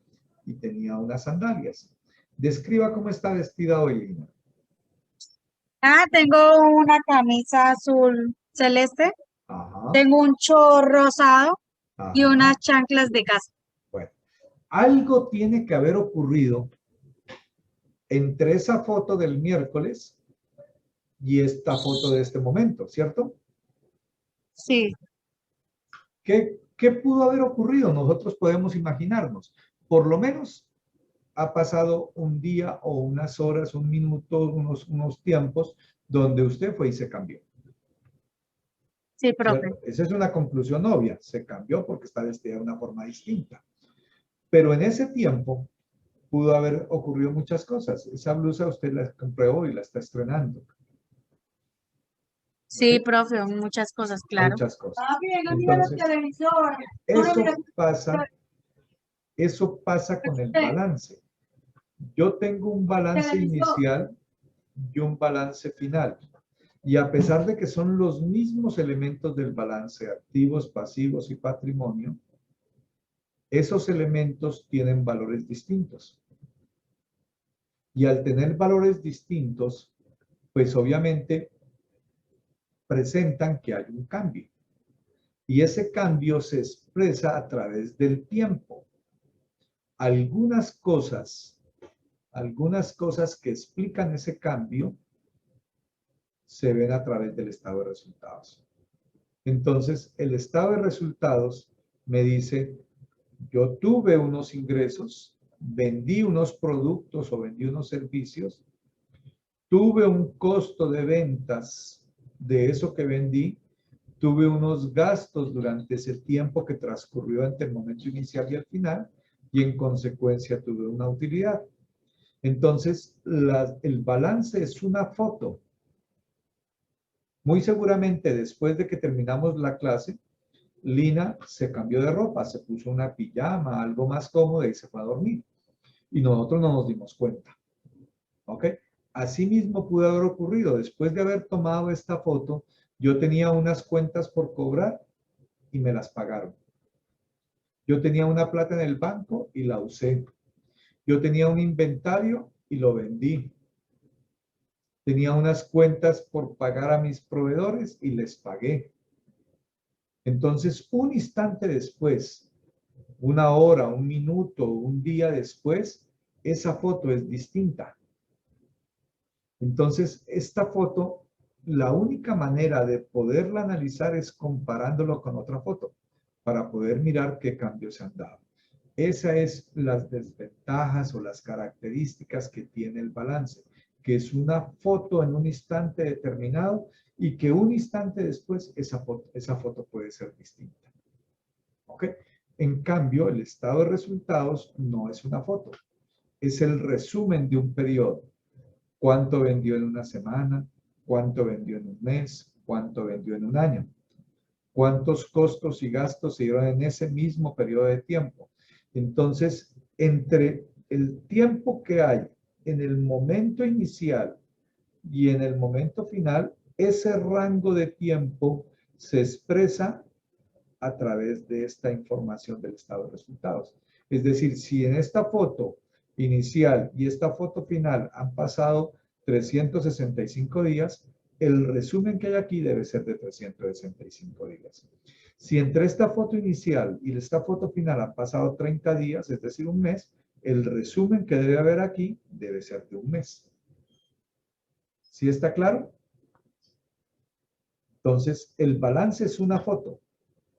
y tenía unas sandalias. Describa cómo está vestida hoy, Lina. Tengo una camisa azul celeste, Ajá, tengo un chorro rosado y ajá. unas chanclas de casa. Bueno, algo tiene que haber ocurrido entre esa foto del miércoles y esta foto de este momento, ¿cierto? Sí, ¿Qué pudo haber ocurrido? Nosotros podemos imaginarnos. Por lo menos ha pasado un día o unas horas, un minuto, unos tiempos donde usted fue y se cambió. sí, profe. ¿Cierto? Esa es una conclusión obvia. Se cambió porque está vestida de una forma distinta. Pero en ese tiempo pudo haber ocurrido muchas cosas. Esa blusa usted la compró y la está estrenando. Sí, ¿Ok? profe, muchas cosas, claro. Muchas cosas. Bien, Entonces, televisor. eso pasa con el balance. Yo tengo un balance inicial y un balance final. Y a pesar de que son los mismos elementos del balance, activos, pasivos y patrimonio, esos elementos tienen valores distintos. Y al tener valores distintos, pues obviamente presentan que hay un cambio. Y ese cambio se expresa a través del tiempo. Algunas cosas que explican ese cambio se ven a través del estado de resultados. Entonces, el estado de resultados me dice, yo tuve unos ingresos, vendí unos productos o vendí unos servicios, tuve un costo de ventas de eso que vendí, tuve unos gastos durante ese tiempo que transcurrió entre el momento inicial y el final, y en consecuencia tuve una utilidad. Entonces, el balance es una foto. Muy seguramente después de que terminamos la clase, Lina se cambió de ropa, se puso una pijama, algo más cómodo y se fue a dormir. Y nosotros no nos dimos cuenta. ¿Ok? Asimismo pudo haber ocurrido. Después de haber tomado esta foto, yo tenía unas cuentas por cobrar y me las pagaron. Yo tenía una plata en el banco y la usé. Yo tenía un inventario y lo vendí. Tenía unas cuentas por pagar a mis proveedores y les pagué. Entonces, un instante después, una hora, un minuto, un día después, esa foto es distinta. Entonces, esta foto, la única manera de poderla analizar es comparándolo con otra foto para poder mirar qué cambios se han dado. Esas es las desventajas o las características que tiene el balance, que es una foto en un instante determinado y que un instante después esa foto puede ser distinta. ¿Ok? En cambio, el estado de resultados no es una foto, es el resumen de un periodo. ¿Cuánto vendió en una semana? ¿Cuánto vendió en un mes? ¿Cuánto vendió en un año? ¿Cuántos costos y gastos se dieron en ese mismo periodo de tiempo? Entonces, entre el tiempo que hay en el momento inicial y en el momento final, ese rango de tiempo se expresa a través de esta información del estado de resultados. Es decir, si en esta foto inicial y esta foto final han pasado 365 días, el resumen que hay aquí debe ser de 365 días. Si entre esta foto inicial y esta foto final han pasado 30 días, es decir, un mes, el resumen que debe haber aquí debe ser de un mes. ¿Sí está claro? Entonces, el balance es una foto.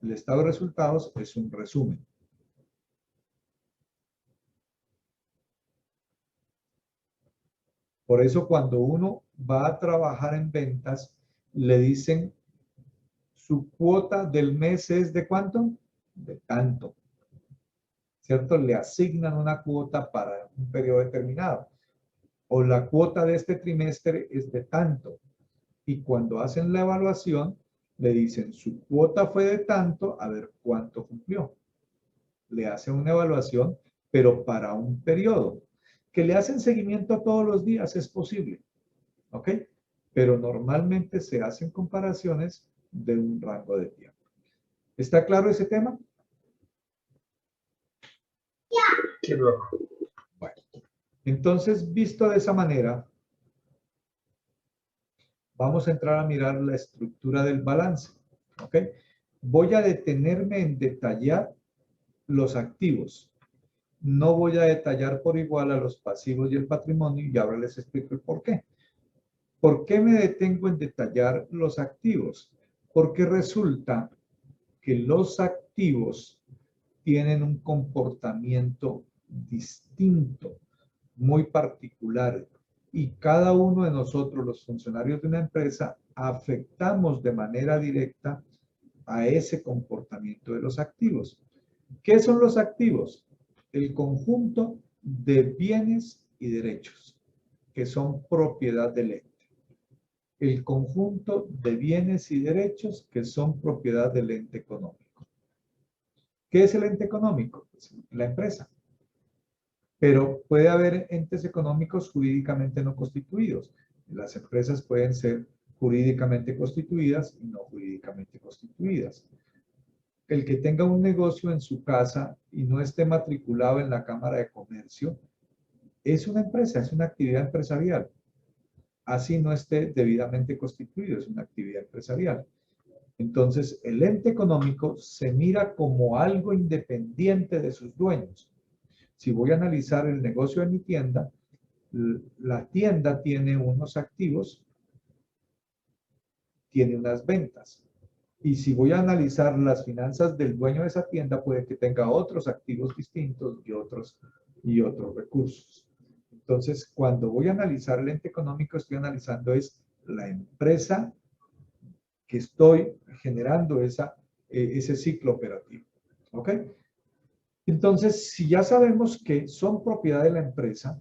El estado de resultados es un resumen. Por eso cuando uno va a trabajar en ventas, le dicen su cuota del mes es ¿de cuánto? De tanto. ¿Cierto? Le asignan una cuota para un periodo determinado. O la cuota de este trimestre es de tanto. Y cuando hacen la evaluación, le dicen su cuota fue de tanto, a ver cuánto cumplió. Le hacen una evaluación, pero para un periodo. Que le hacen seguimiento todos los días es posible. ¿Ok? Pero normalmente se hacen comparaciones de un rango de tiempo. ¿Está claro ese tema? Sí, bro. Bueno, entonces, visto de esa manera, vamos a entrar a mirar la estructura del balance. ¿Ok? Voy a detenerme en detallar los activos. No voy a detallar por igual a los pasivos y el patrimonio y ahora les explico el por qué. ¿Por qué me detengo en detallar los activos? Porque resulta que los activos tienen un comportamiento distinto, muy particular, y cada uno de nosotros, los funcionarios de una empresa, afectamos de manera directa a ese comportamiento de los activos. ¿Qué son los activos? El conjunto de bienes y derechos que son propiedad del ente. El conjunto de bienes y derechos que son propiedad del ente económico. ¿Qué es el ente económico? Pues la empresa. Pero puede haber entes económicos jurídicamente no constituidos. Las empresas pueden ser jurídicamente constituidas y no jurídicamente constituidas. El que tenga un negocio en su casa y no esté matriculado en la Cámara de Comercio, es una empresa, es una actividad empresarial. Así no esté debidamente constituido, es una actividad empresarial. Entonces, el ente económico se mira como algo independiente de sus dueños. Si voy a analizar el negocio de mi tienda, la tienda tiene unos activos, tiene unas ventas. Y si voy a analizar las finanzas del dueño de esa tienda, puede que tenga otros activos distintos y otros recursos. Entonces, cuando voy a analizar el ente económico, estoy analizando es la empresa que estoy generando ese ciclo operativo. ¿Ok? Entonces, si ya sabemos que son propiedad de la empresa,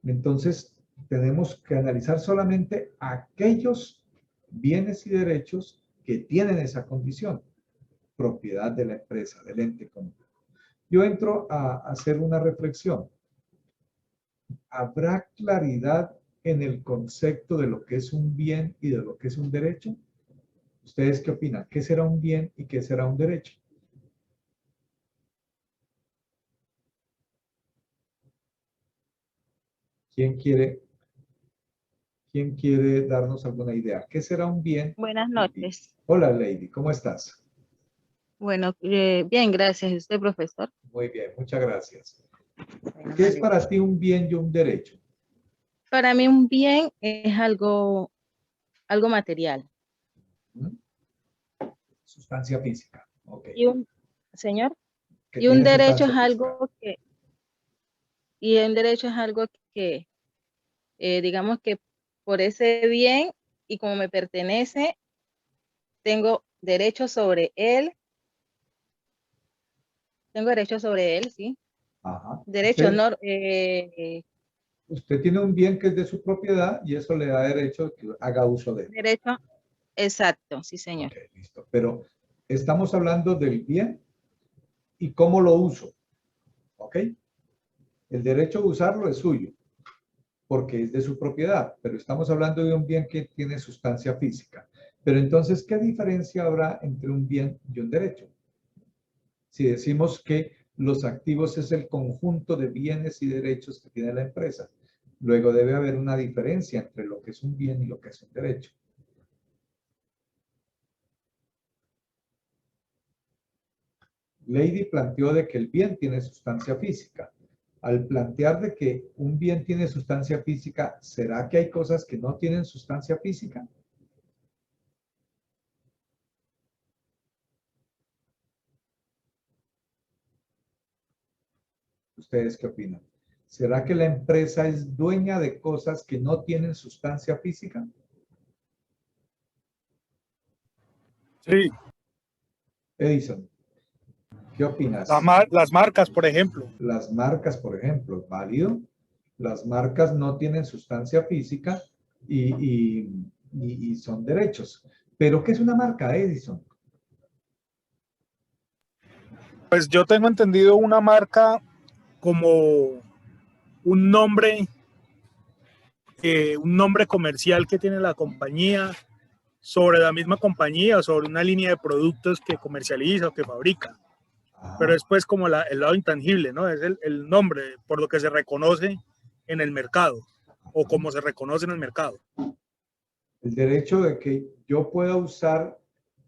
entonces tenemos que analizar solamente aquellos bienes y derechos que tienen esa condición, propiedad de la empresa, del ente económico. Yo entro a hacer una reflexión. ¿Habrá claridad en el concepto de lo que es un bien y de lo que es un derecho? ¿Ustedes qué opinan? ¿Qué será un bien y qué será un derecho? ¿Quién quiere darnos alguna idea? ¿Qué será un bien? Buenas noches. Hola, Lady, ¿cómo estás? Bueno, bien, gracias. ¿Y usted, profesor? Muy bien, muchas gracias. Bueno, ¿Qué me es alegro. para ti un bien y un derecho? Para mí un bien es algo material. ¿Mm? Sustancia física. Ok. Y señor, Que y un tiene derecho es sustancia física. algo que, digamos que por ese bien y como me pertenece, tengo derecho sobre él. Tengo derecho sobre él, sí. Ajá. Derecho, no, Usted tiene un bien que es de su propiedad y eso le da derecho a que haga uso de él. derecho, exacto, sí, señor. Ok, listo. Pero estamos hablando del bien y cómo lo uso. ¿Ok? El derecho a usarlo es suyo, porque es de su propiedad, pero estamos hablando de un bien que tiene sustancia física. Pero entonces, ¿qué diferencia habrá entre un bien y un derecho? Si decimos que los activos es el conjunto de bienes y derechos que tiene la empresa, luego debe haber una diferencia entre lo que es un bien y lo que es un derecho. Lady planteó de que el bien tiene sustancia física. Al plantear de que un bien tiene sustancia física, ¿será que hay cosas que no tienen sustancia física? ¿Ustedes qué opinan? ¿Será que la empresa es dueña de cosas que no tienen sustancia física? Sí, Edison, ¿qué opinas? las marcas, por ejemplo. Las marcas, por ejemplo, válido. Las marcas no tienen sustancia física y son derechos. ¿Pero qué es una marca, Edison? Pues yo tengo entendido una marca como un nombre comercial que tiene la compañía sobre la misma compañía, sobre una línea de productos que comercializa o que fabrica. Pero es pues como el lado intangible, ¿no? Es el nombre por lo que se reconoce en el mercado o como se reconoce en el mercado. El derecho de que yo pueda usar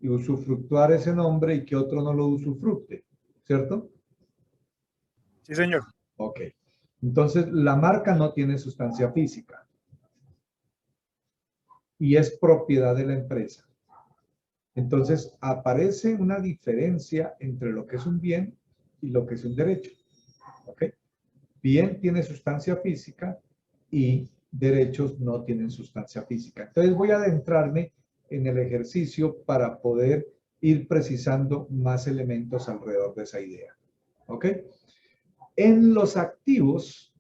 y usufructuar ese nombre y que otro no lo usufructe, ¿cierto? Sí, señor. Ok. Entonces, la marca no tiene sustancia física y es propiedad de la empresa. Entonces, aparece una diferencia entre lo que es un bien y lo que es un derecho. ¿Ok? Bien tiene sustancia física y derechos no tienen sustancia física. Entonces, voy a adentrarme en el ejercicio para poder ir precisando más elementos alrededor de esa idea. ¿Ok? En los activos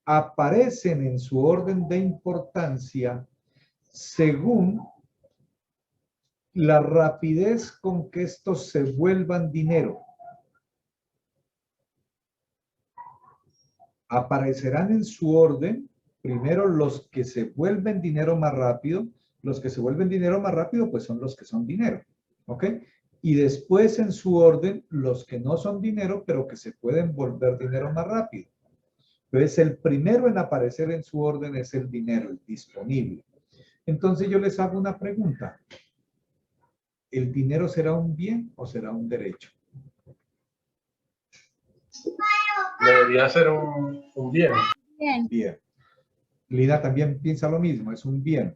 aparecen en su orden de importancia según la rapidez con que estos se vuelvan dinero. Aparecerán en su orden, primero los que se vuelven dinero más rápido, Los que se vuelven dinero más rápido, pues son los que son dinero. ¿Ok? Y después en su orden, los que no son dinero, pero que se pueden volver dinero más rápido. Entonces, el primero en aparecer en su orden es el dinero, el disponible. Entonces, yo les hago una pregunta. ¿El dinero será un bien o será un derecho? Debería ser un bien. Bien. Bien. Lina también piensa lo mismo, es un bien.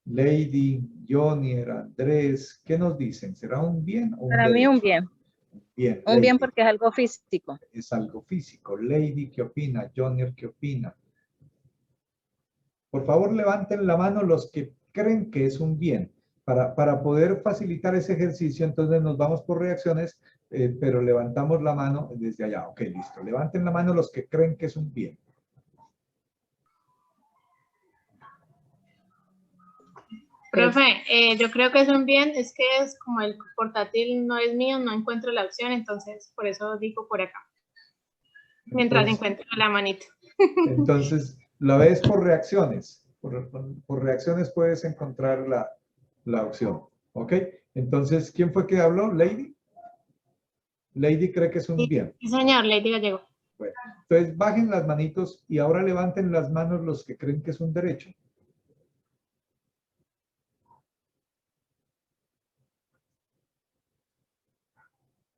Lady, Jonier, Andrés, ¿qué nos dicen? ¿Será un bien o un Para mí derecho? un bien. Bien, Un bien Lady, porque es algo físico. es algo físico. Lady, ¿qué opina? Jonier, ¿qué opina? Por favor, levanten la mano los que creen que es un bien. Para poder facilitar ese ejercicio, entonces nos vamos por reacciones, pero levantamos la mano desde allá. Ok, listo. Levanten la mano los que creen que es un bien. Profe, yo creo que es un bien, es que es como el portátil no es mío, no encuentro la opción, entonces por eso digo por acá. Mientras Entonces, encuentro la manita. entonces, la ves por reacciones. Por reacciones puedes encontrar la opción. ¿Ok? Entonces, ¿quién fue que habló? ¿Lady? Lady cree que es un bien. Sí, señor, Lady Gallego. Bueno, entonces bajen las manitos y ahora levanten las manos los que creen que es un derecho.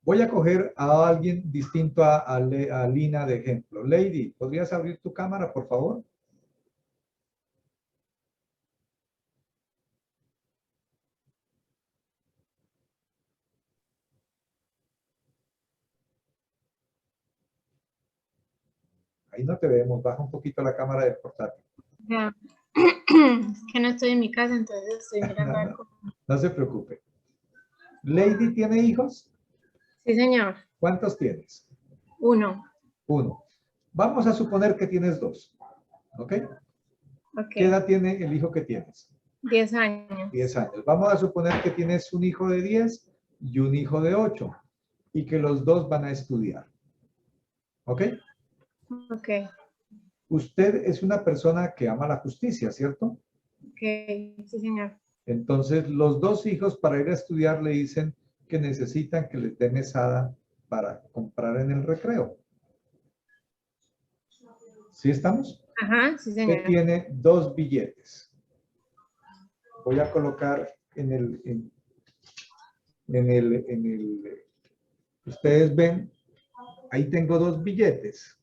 Voy a coger a alguien distinto a Lina de ejemplo. Lady, ¿podrías abrir tu cámara, por favor? Ahí no te vemos. Baja un poquito la cámara del portátil. Ya. Es que no estoy en mi casa, entonces estoy mirando a ver cómo. No se preocupe. Lady, ¿tiene hijos? Sí, señor. ¿Cuántos tienes? 1. Uno. Vamos a suponer que tienes 2. ¿Ok? Ok. ¿Qué edad tiene el hijo que tienes? 10 años. 10 años. Vamos a suponer que tienes un hijo de 10 y un hijo de 8 y que los dos van a estudiar. ¿Ok? Ok. Usted es una persona que ama la justicia, ¿cierto? Ok. Sí, señor. Entonces, los dos hijos para ir a estudiar le dicen que necesitan que les dé mesada para comprar en el recreo. ¿Sí estamos? Ajá, sí, Usted señor. tiene 2 billetes. Voy a colocar ustedes ven, ahí tengo 2 billetes.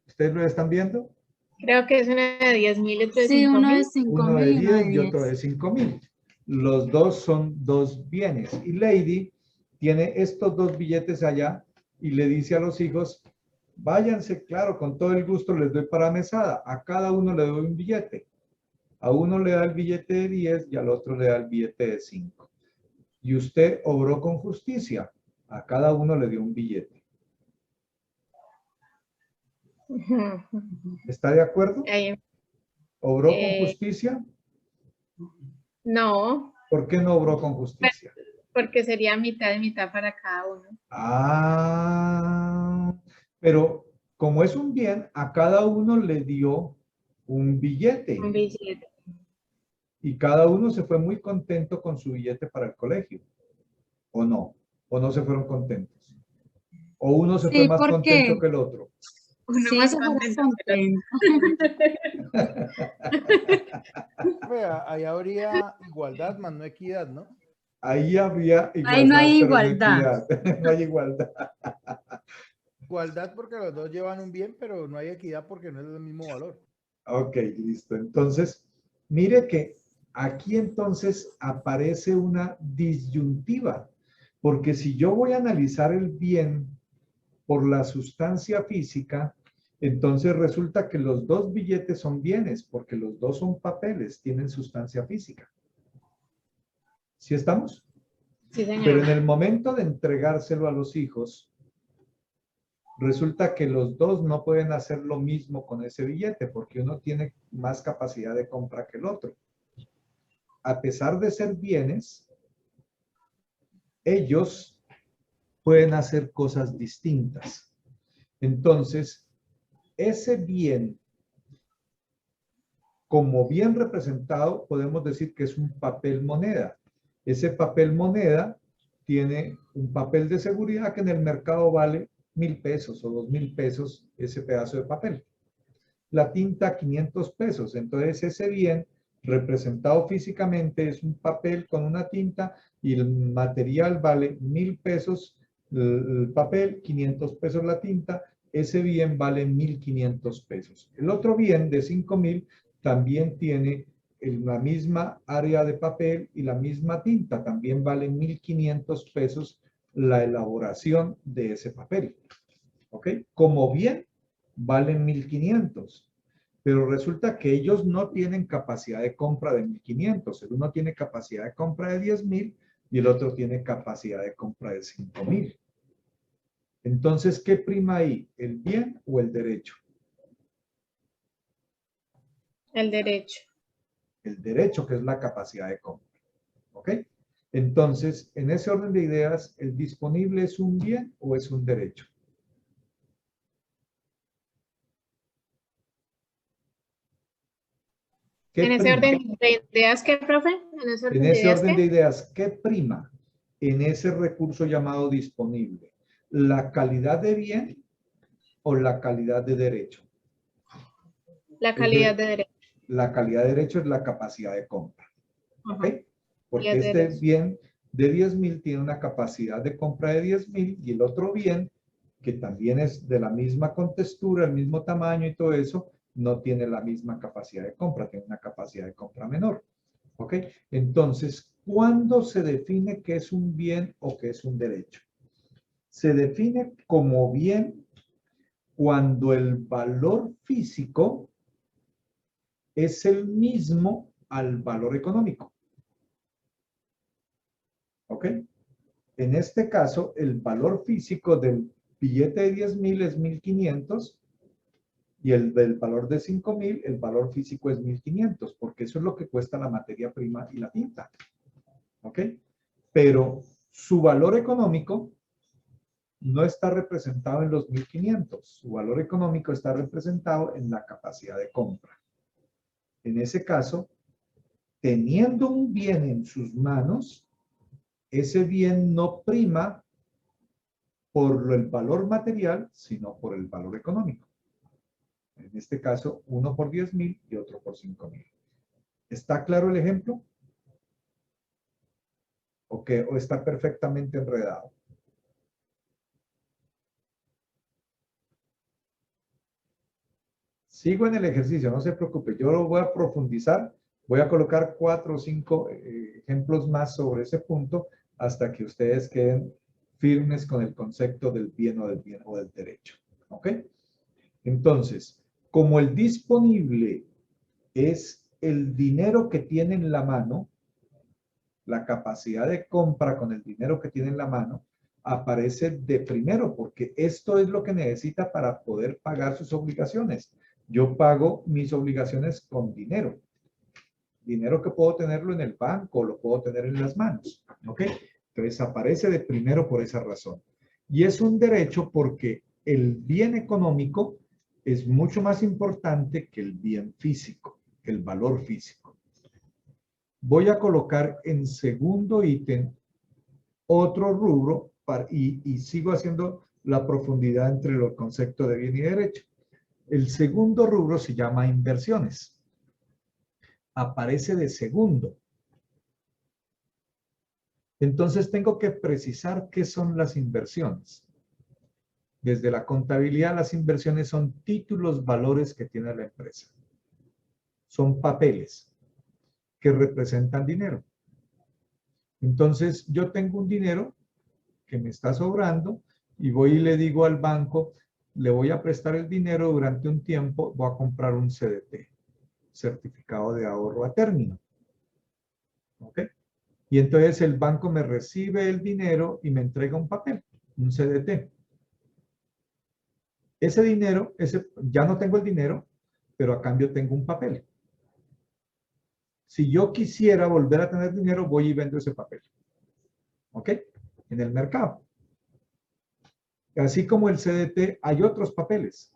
¿Ustedes lo están viendo? Creo que es una de 10.000 y otro de Sí, uno de 5.000. 5.000 Uno de y uno de 10 y otro de 10. 5.000. Los dos son 2 bienes. Y Lady tiene estos 2 billetes allá y le dice a los hijos, váyanse, claro, con todo el gusto les doy para mesada. A cada uno le doy un billete. A uno le da el billete de 10 y al otro le da el billete de 5. Y usted obró con justicia. A cada uno le dio un billete. ¿Está de acuerdo? Ahí. ¿Obró con justicia? No, ¿Por qué no obró con justicia? porque sería mitad y mitad para cada uno. Ah, pero como es un bien, a cada uno le dio un billete Un billete. y cada uno se fue muy contento con su billete para el colegio. ¿O no se fueron contentos. O uno se fue Sí, más porque contento que el otro. Uno sí, más se fue contento. contento. Vea, ahí habría igualdad más no equidad, ¿no? Ahí había Ahí no igualdad, hay pero no igualdad. equidad. No hay igualdad. Igualdad porque los dos llevan un bien, pero no hay equidad porque no es del mismo valor. Ok, listo. Entonces, mire que aquí entonces aparece una disyuntiva, porque si yo voy a analizar el bien por la sustancia física, entonces resulta que los 2 billetes son bienes, porque los 2 son papeles, tienen sustancia física. ¿Sí estamos? Sí, señor. Pero en el momento de entregárselo a los hijos, resulta que los 2 no pueden hacer lo mismo con ese billete porque uno tiene más capacidad de compra que el otro. A pesar de ser bienes, ellos pueden hacer cosas distintas. Entonces, ese bien como bien representado, podemos decir que es un papel moneda. Ese papel moneda tiene un papel de seguridad que en el mercado vale 1,000 pesos o 2,000 pesos ese pedazo de papel. La tinta 500 pesos. Entonces ese bien representado físicamente es un papel con una tinta y el material vale 1,000 pesos el papel, 500 pesos la tinta. Ese bien vale 1,500 pesos. El otro bien de 5,000 también tiene la misma área de papel y la misma tinta. También vale 1,500 pesos la elaboración de ese papel. ¿Ok? Como bien, valen 1,500. Pero resulta que ellos no tienen capacidad de compra de 1,500. El uno tiene capacidad de compra de 10,000 y el otro tiene capacidad de compra de 5,000. Entonces, ¿qué prima ahí? ¿El bien o el derecho? El derecho. El derecho, que es la capacidad de compra. ¿Ok? Entonces, en ese orden de ideas, ¿el disponible es un bien o es un derecho? En ese orden de ideas, ¿qué, profe? En ese orden de ideas, ¿qué prima en ese recurso llamado disponible? ¿La calidad de bien o la calidad de derecho? La calidad de derecho. La calidad de derecho es la capacidad de compra. ¿Ok? Porque este derecho. Bien de 10,000 tiene una capacidad de compra de 10,000 y el otro bien, que también es de la misma contextura, el mismo tamaño y todo eso, no tiene la misma capacidad de compra, tiene una capacidad de compra menor. ¿Ok? Entonces, ¿cuándo se define qué es un bien o qué es un derecho? Se define como bien cuando el valor físico es el mismo al valor económico. ¿Ok? En este caso, el valor físico del billete de 10,000 es 1,500 y el del valor de 5,000, el valor físico es 1,500, porque eso es lo que cuesta la materia prima y la tinta. ¿Ok? Pero su valor económico no está representado en los 1,500. Su valor económico está representado en la capacidad de compra. En ese caso, teniendo un bien en sus manos, ese bien no prima por el valor material, sino por el valor económico. En este caso, uno por 10,000 y otro por 5,000. ¿Está claro el ejemplo? ¿O está perfectamente enredado? Sigo en el ejercicio, no se preocupe. Yo lo voy a profundizar. Voy a colocar 4 o 5 ejemplos más sobre ese punto hasta que ustedes queden firmes con el concepto del bien o del derecho. ¿Ok? Entonces, como el disponible es el dinero que tiene en la mano, la capacidad de compra con el dinero que tiene en la mano, aparece de primero, porque esto es lo que necesita para poder pagar sus obligaciones. Yo pago mis obligaciones con dinero. Dinero que puedo tenerlo en el banco, lo puedo tener en las manos. ¿Ok? Entonces aparece de primero por esa razón. Y es un derecho porque el bien económico es mucho más importante que el bien físico, que el valor físico. Voy a colocar en segundo ítem otro rubro y sigo haciendo la profundidad entre los conceptos de bien y derecho. El segundo rubro se llama inversiones. Aparece de segundo. Entonces tengo que precisar qué son las inversiones. Desde la contabilidad, las inversiones son títulos, valores que tiene la empresa. Son papeles que representan dinero. Entonces yo tengo un dinero que me está sobrando y voy y le digo al banco, le voy a prestar el dinero durante un tiempo, voy a comprar un CDT, certificado de ahorro a término. ¿Ok? Y entonces el banco me recibe el dinero y me entrega un papel, un CDT. Ese dinero, ya no tengo el dinero, pero a cambio tengo un papel. Si yo quisiera volver a tener dinero, voy y vendo ese papel. ¿Ok? En el mercado. Así como el CDT, hay otros papeles.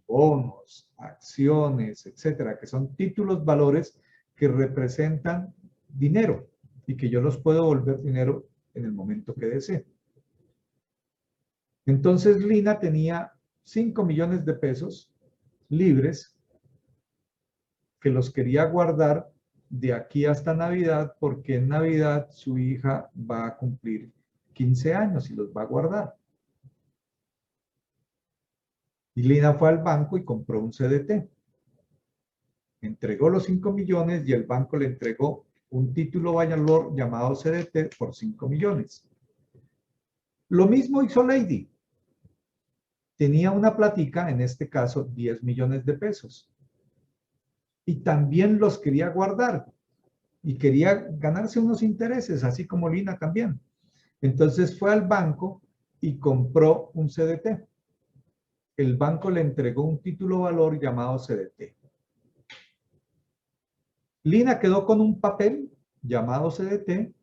bonos, acciones, etcétera, que son títulos valores que representan dinero y que yo los puedo volver dinero en el momento que desee. Entonces Lina tenía 5 millones de pesos libres que los quería guardar de aquí hasta Navidad, porque en Navidad su hija va a cumplir 15 años y los va a guardar. Y Lina fue al banco y compró un CDT. Entregó los 5 millones y el banco le entregó un título valor llamado CDT por 5 millones. Lo mismo hizo Lady. Tenía una platica, en este caso 10 millones de pesos. Y también los quería guardar. Y quería ganarse unos intereses, así como Lina también. Entonces fue al banco y compró un CDT. El banco le entregó un título valor llamado CDT. Lina quedó con un papel llamado CDT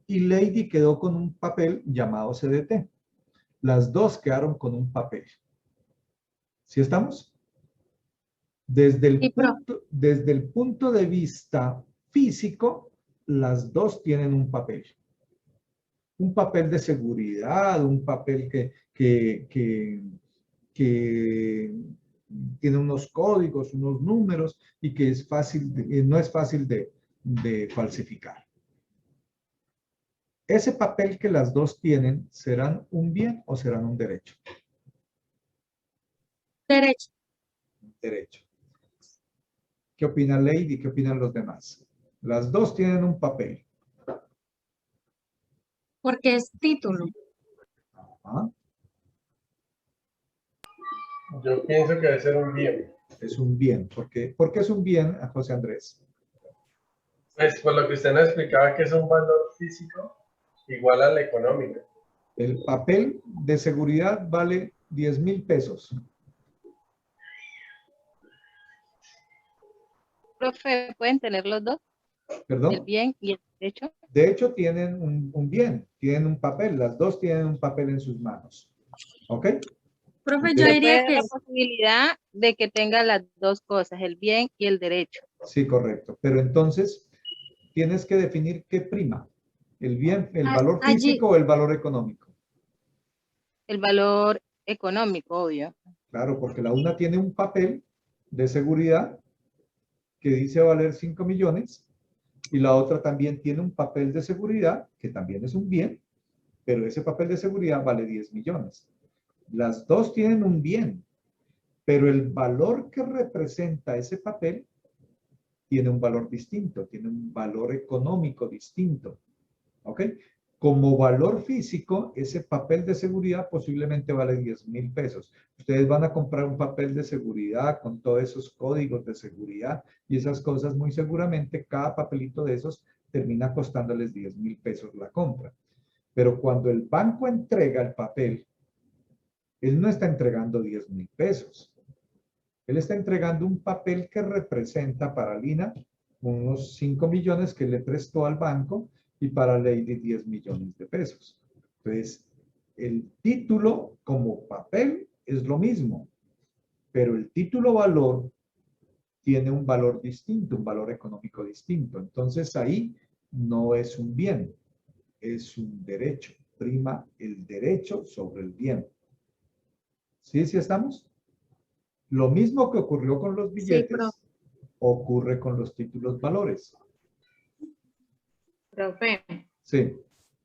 y Lady quedó con un papel llamado CDT. Las dos quedaron con un papel. ¿Sí estamos? Desde el punto de vista físico, las dos tienen un papel. Un papel de seguridad, un papel que tiene unos códigos, unos números y que es fácil, no es fácil de falsificar. Ese papel que las dos tienen, ¿serán un bien o serán un derecho? Derecho. Derecho. ¿Qué opina Lady? ¿Qué opinan los demás? Las dos tienen un papel. Porque es título. Ajá. Yo pienso que debe ser un bien. Es un bien. ¿Por qué es un bien, José Andrés? Pues por lo que usted nos explicaba que es un valor físico igual al económico. El papel de seguridad vale 10,000 pesos. Profe, ¿pueden tener los dos? ¿Perdón? El bien y el derecho. De hecho, tienen un bien, tienen un papel. Las dos tienen un papel en sus manos. ¿Ok? Profe, Ok. yo Se diría puede dar que la posibilidad de que tenga las dos cosas, el bien y el derecho. Sí, correcto. Pero entonces, tienes que definir qué prima. ¿El bien, el valor allí, físico o el valor económico? El valor económico, obvio. Claro, porque la una tiene un papel de seguridad que dice valer 5 millones y la otra también tiene un papel de seguridad que también es un bien, pero ese papel de seguridad vale 10 millones. Las dos tienen un bien, pero el valor que representa ese papel tiene un valor distinto, tiene un valor económico distinto. ¿Ok? Como valor físico, ese papel de seguridad posiblemente vale 10,000 pesos. Ustedes van a comprar un papel de seguridad con todos esos códigos de seguridad y esas cosas, muy seguramente cada papelito de esos termina costándoles 10,000 pesos la compra. Pero cuando el banco entrega el papel, él no está entregando 10,000 pesos. Él está entregando un papel que representa para Lina unos 5 millones que le prestó al banco y para Lady 10 millones de pesos. Entonces, el título como papel es lo mismo, pero el título valor tiene un valor distinto, un valor económico distinto. Entonces, ahí no es un bien, es un derecho. Prima el derecho sobre el bien. ¿Sí? ¿Sí estamos? Lo mismo que ocurrió con los billetes, ocurre con los títulos valores. Profe, Sí,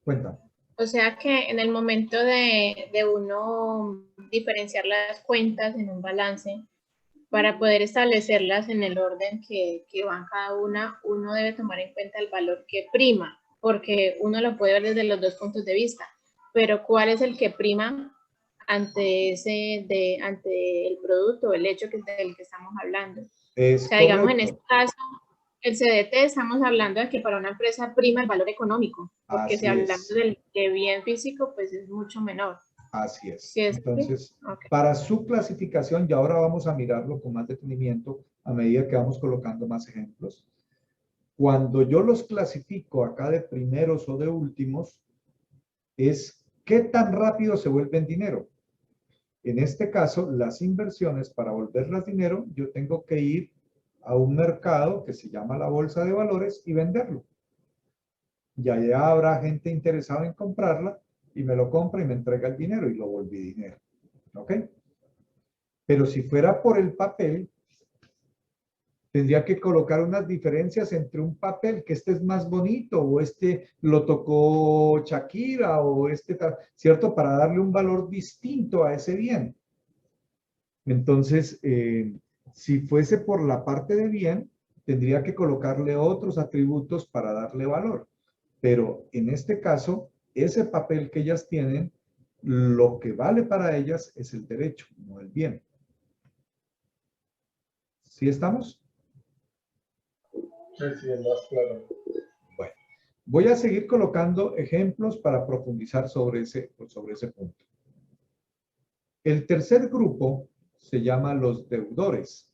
cuenta. o sea que en el momento de uno diferenciar las cuentas en un balance, para poder establecerlas en el orden que van cada una, uno debe tomar en cuenta el valor que prima, porque uno lo puede ver desde los dos puntos de vista, pero ¿cuál es el que prima ante el producto, el hecho del que estamos hablando? Es o sea, digamos, en correcto. este caso, el CDT estamos hablando de que para una empresa prima el valor económico, porque Así si hablamos es. de bien físico, pues es mucho menor. Así es. ¿Sí es Entonces, okay. para su clasificación, y ahora vamos a mirarlo con más detenimiento a medida que vamos colocando más ejemplos. Cuando yo los clasifico acá de primeros o de últimos, es qué tan rápido se vuelven dinero. En este caso, las inversiones, para volverlas dinero, yo tengo que ir a un mercado que se llama la bolsa de valores y venderlo. Y allá habrá gente interesada en comprarla y me lo compra y me entrega el dinero y lo volví dinero. ¿Ok? Pero si fuera por el papel, tendría que colocar unas diferencias entre un papel, que este es más bonito, o este lo tocó Shakira, o este tal, ¿cierto? Para darle un valor distinto a ese bien. Entonces, si fuese por la parte de bien, tendría que colocarle otros atributos para darle valor. Pero en este caso, ese papel que ellas tienen, lo que vale para ellas es el derecho, no el bien. ¿Sí estamos? Sí, sí, más claro. Bueno, voy a seguir colocando ejemplos para profundizar sobre ese punto. El tercer grupo se llama los deudores.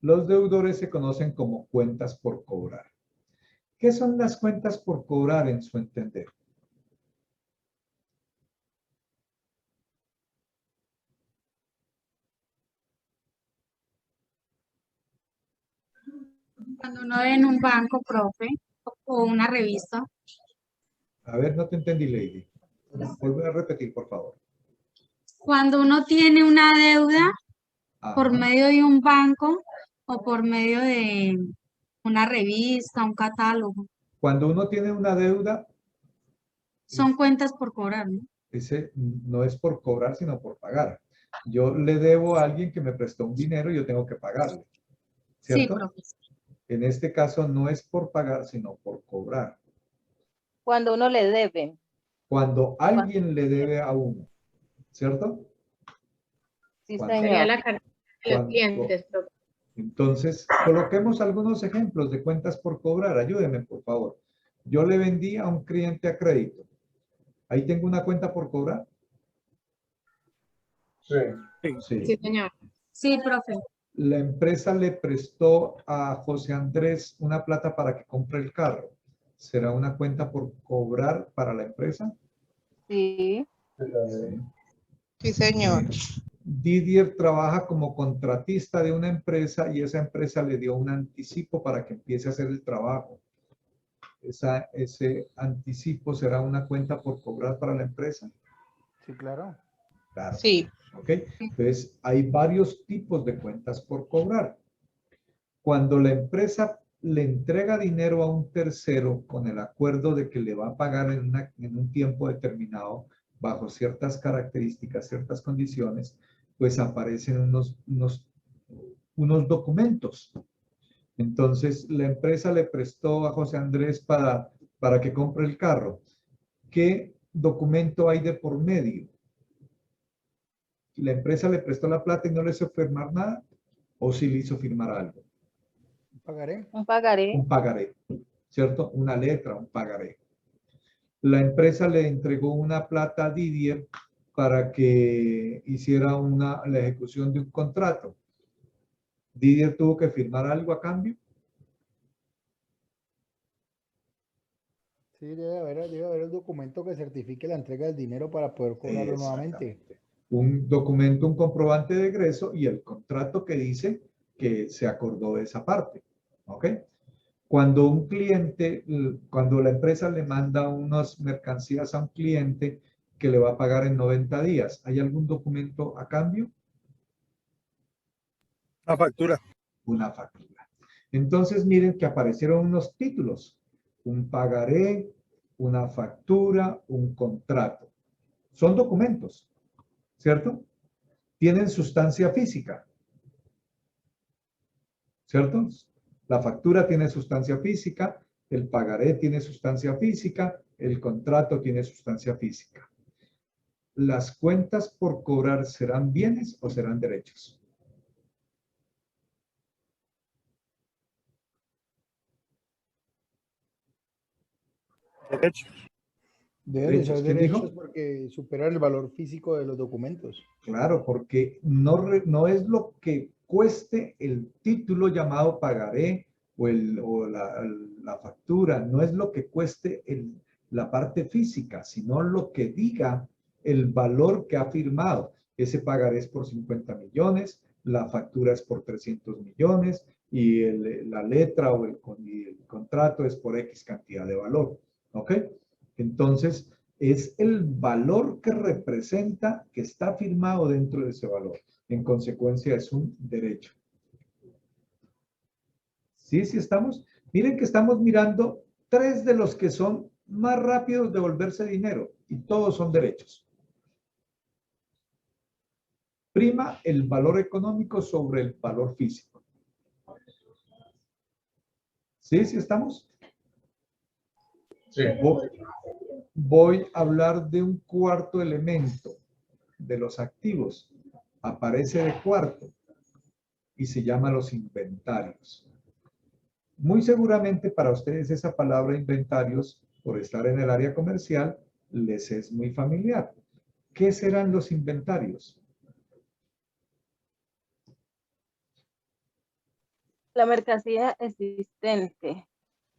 Los deudores se conocen como cuentas por cobrar. ¿Qué son las cuentas por cobrar en su entender? Cuando uno ve en un banco, profe, o una revista, A ver, no te entendí, Lady. Vuelve a repetir, por favor. cuando uno tiene una deuda por Ajá. medio de un banco o por medio de una revista, un catálogo, Cuando uno tiene una deuda, son cuentas por cobrar, ¿no? ese no es por cobrar, sino por pagar. Yo le debo a alguien que me prestó un dinero y yo tengo que pagarle, Sí, ¿cierto? profesor. En este caso no es por pagar, sino por cobrar. Cuando uno le debe. Cuando alguien le debe a uno, ¿cierto? Sí, Cuando- Sería señor. la cartera de los Cuando- clientes, profe. Entonces, coloquemos algunos ejemplos de cuentas por cobrar. Ayúdeme, por favor. Yo le vendí a un cliente a crédito. Ahí tengo una cuenta por cobrar. Sí. Sí. Sí, señor. Sí, profe. La empresa le prestó a José Andrés una plata para que compre el carro. ¿Será una cuenta por cobrar para la empresa? Sí. Sí, también. Sí, señor. Didier trabaja como contratista de una empresa y esa empresa le dio un anticipo para que empiece a hacer el trabajo. Ese anticipo será una cuenta por cobrar para la empresa. Sí, claro. Claro. Sí. ¿Ok? Entonces, hay varios tipos de cuentas por cobrar. Cuando la empresa le entrega dinero a un tercero con el acuerdo de que le va a pagar en un tiempo determinado, bajo ciertas características, ciertas condiciones, pues aparecen unos documentos. Entonces, la empresa le prestó a José Andrés para que compre el carro. ¿Qué documento hay de por medio? ¿La empresa le prestó la plata y no le hizo firmar nada? ¿O sí le hizo firmar algo? ¿Pagaré? Un pagaré. Un pagaré, ¿cierto? Una letra, un pagaré. La empresa le entregó una plata a Didier para que hiciera la ejecución de un contrato. ¿Didier tuvo que firmar algo a cambio? Sí, debe haber el documento que certifique la entrega del dinero para poder cobrarlo nuevamente. Exactamente. Un documento, un comprobante de egreso y el contrato que dice que se acordó de esa parte. ¿Ok? Cuando un cliente, cuando la empresa le manda unas mercancías a un cliente que le va a pagar en 90 días, ¿hay algún documento a cambio? La factura. Una factura. Entonces miren que aparecieron unos títulos, un pagaré, una factura, un contrato. Son documentos, ¿cierto? Tienen sustancia física, ¿cierto? La factura tiene sustancia física, el pagaré tiene sustancia física, el contrato tiene sustancia física. ¿Las cuentas por cobrar serán bienes o serán derechos? Derecho. Deben de ser ¿Quién dijo? derechos porque superan el valor físico de los documentos. Claro, porque no es lo que cueste el título llamado pagaré o la factura, no es lo que cueste la parte física, sino lo que diga el valor que ha firmado. ese pagaré es por 50 millones, la factura es por 300 millones y la letra o y el contrato es por X cantidad de valor. ¿Ok? Entonces, es el valor que representa, que está firmado dentro de ese valor. En consecuencia, es un derecho. ¿Sí? ¿Sí estamos? Miren que estamos mirando 3 de los que son más rápidos de volverse dinero y todos son derechos. Prima el valor económico sobre el valor físico. ¿Sí? ¿Sí estamos? Sí. Voy a hablar de un cuarto elemento de los activos. Aparece de cuarto y se llama los inventarios. Muy seguramente para ustedes esa palabra inventarios, por estar en el área comercial, les es muy familiar. ¿Qué serán los inventarios? La mercancía existente.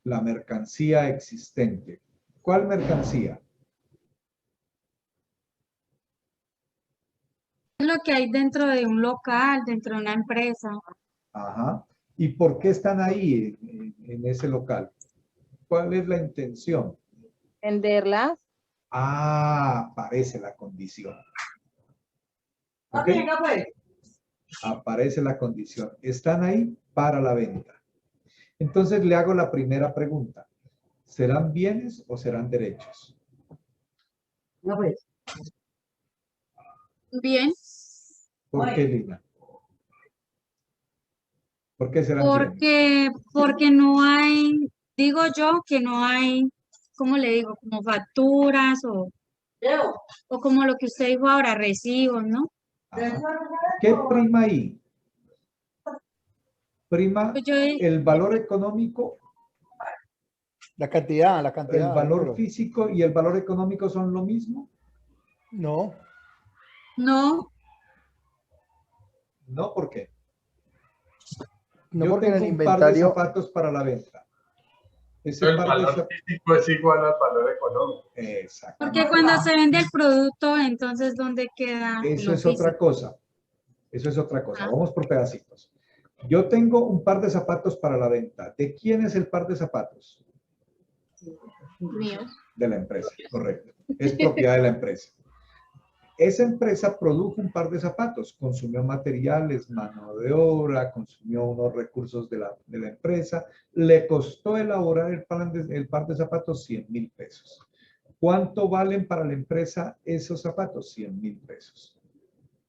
La mercancía existente. ¿Cuál mercancía? Es lo que hay dentro de un local, dentro de una empresa. Ajá. ¿Y por qué están ahí en ese local? ¿Cuál es la intención? Venderlas. Ah, aparece la condición. ¿Ok? Aparece la condición. Están ahí para la venta. Entonces le hago la primera pregunta. ¿Serán bienes o serán derechos? No, pues. Bien. ¿Por qué, Lina? ¿Por qué serán bienes? Porque no hay, digo yo que no hay, ¿cómo le digo? Como facturas o como lo que usted dijo ahora, recibos, ¿no? Ajá. ¿Qué prima ahí? Prima Pues yo, el valor económico, La cantidad, el valor número. físico y el valor económico son lo mismo. No, no, No, ¿por qué? no Yo porque en tengo el un par de inventario, zapatos para la venta. Ese El par de valor zapatos. físico es igual al valor económico. Exactamente. porque cuando se vende el producto, entonces ¿dónde queda Eso lo es otra físico? cosa. Eso es otra cosa. Ah. Vamos por pedacitos. Yo tengo un par de zapatos para la venta. ¿De quién es el par de zapatos? Míos. De la empresa, correcto. Es propiedad de la empresa. Esa empresa produjo un par de zapatos, consumió materiales, mano de obra, consumió unos recursos de la empresa, le costó elaborar el par de zapatos 100,000 pesos. ¿Cuánto valen para la empresa esos zapatos? 100,000 pesos.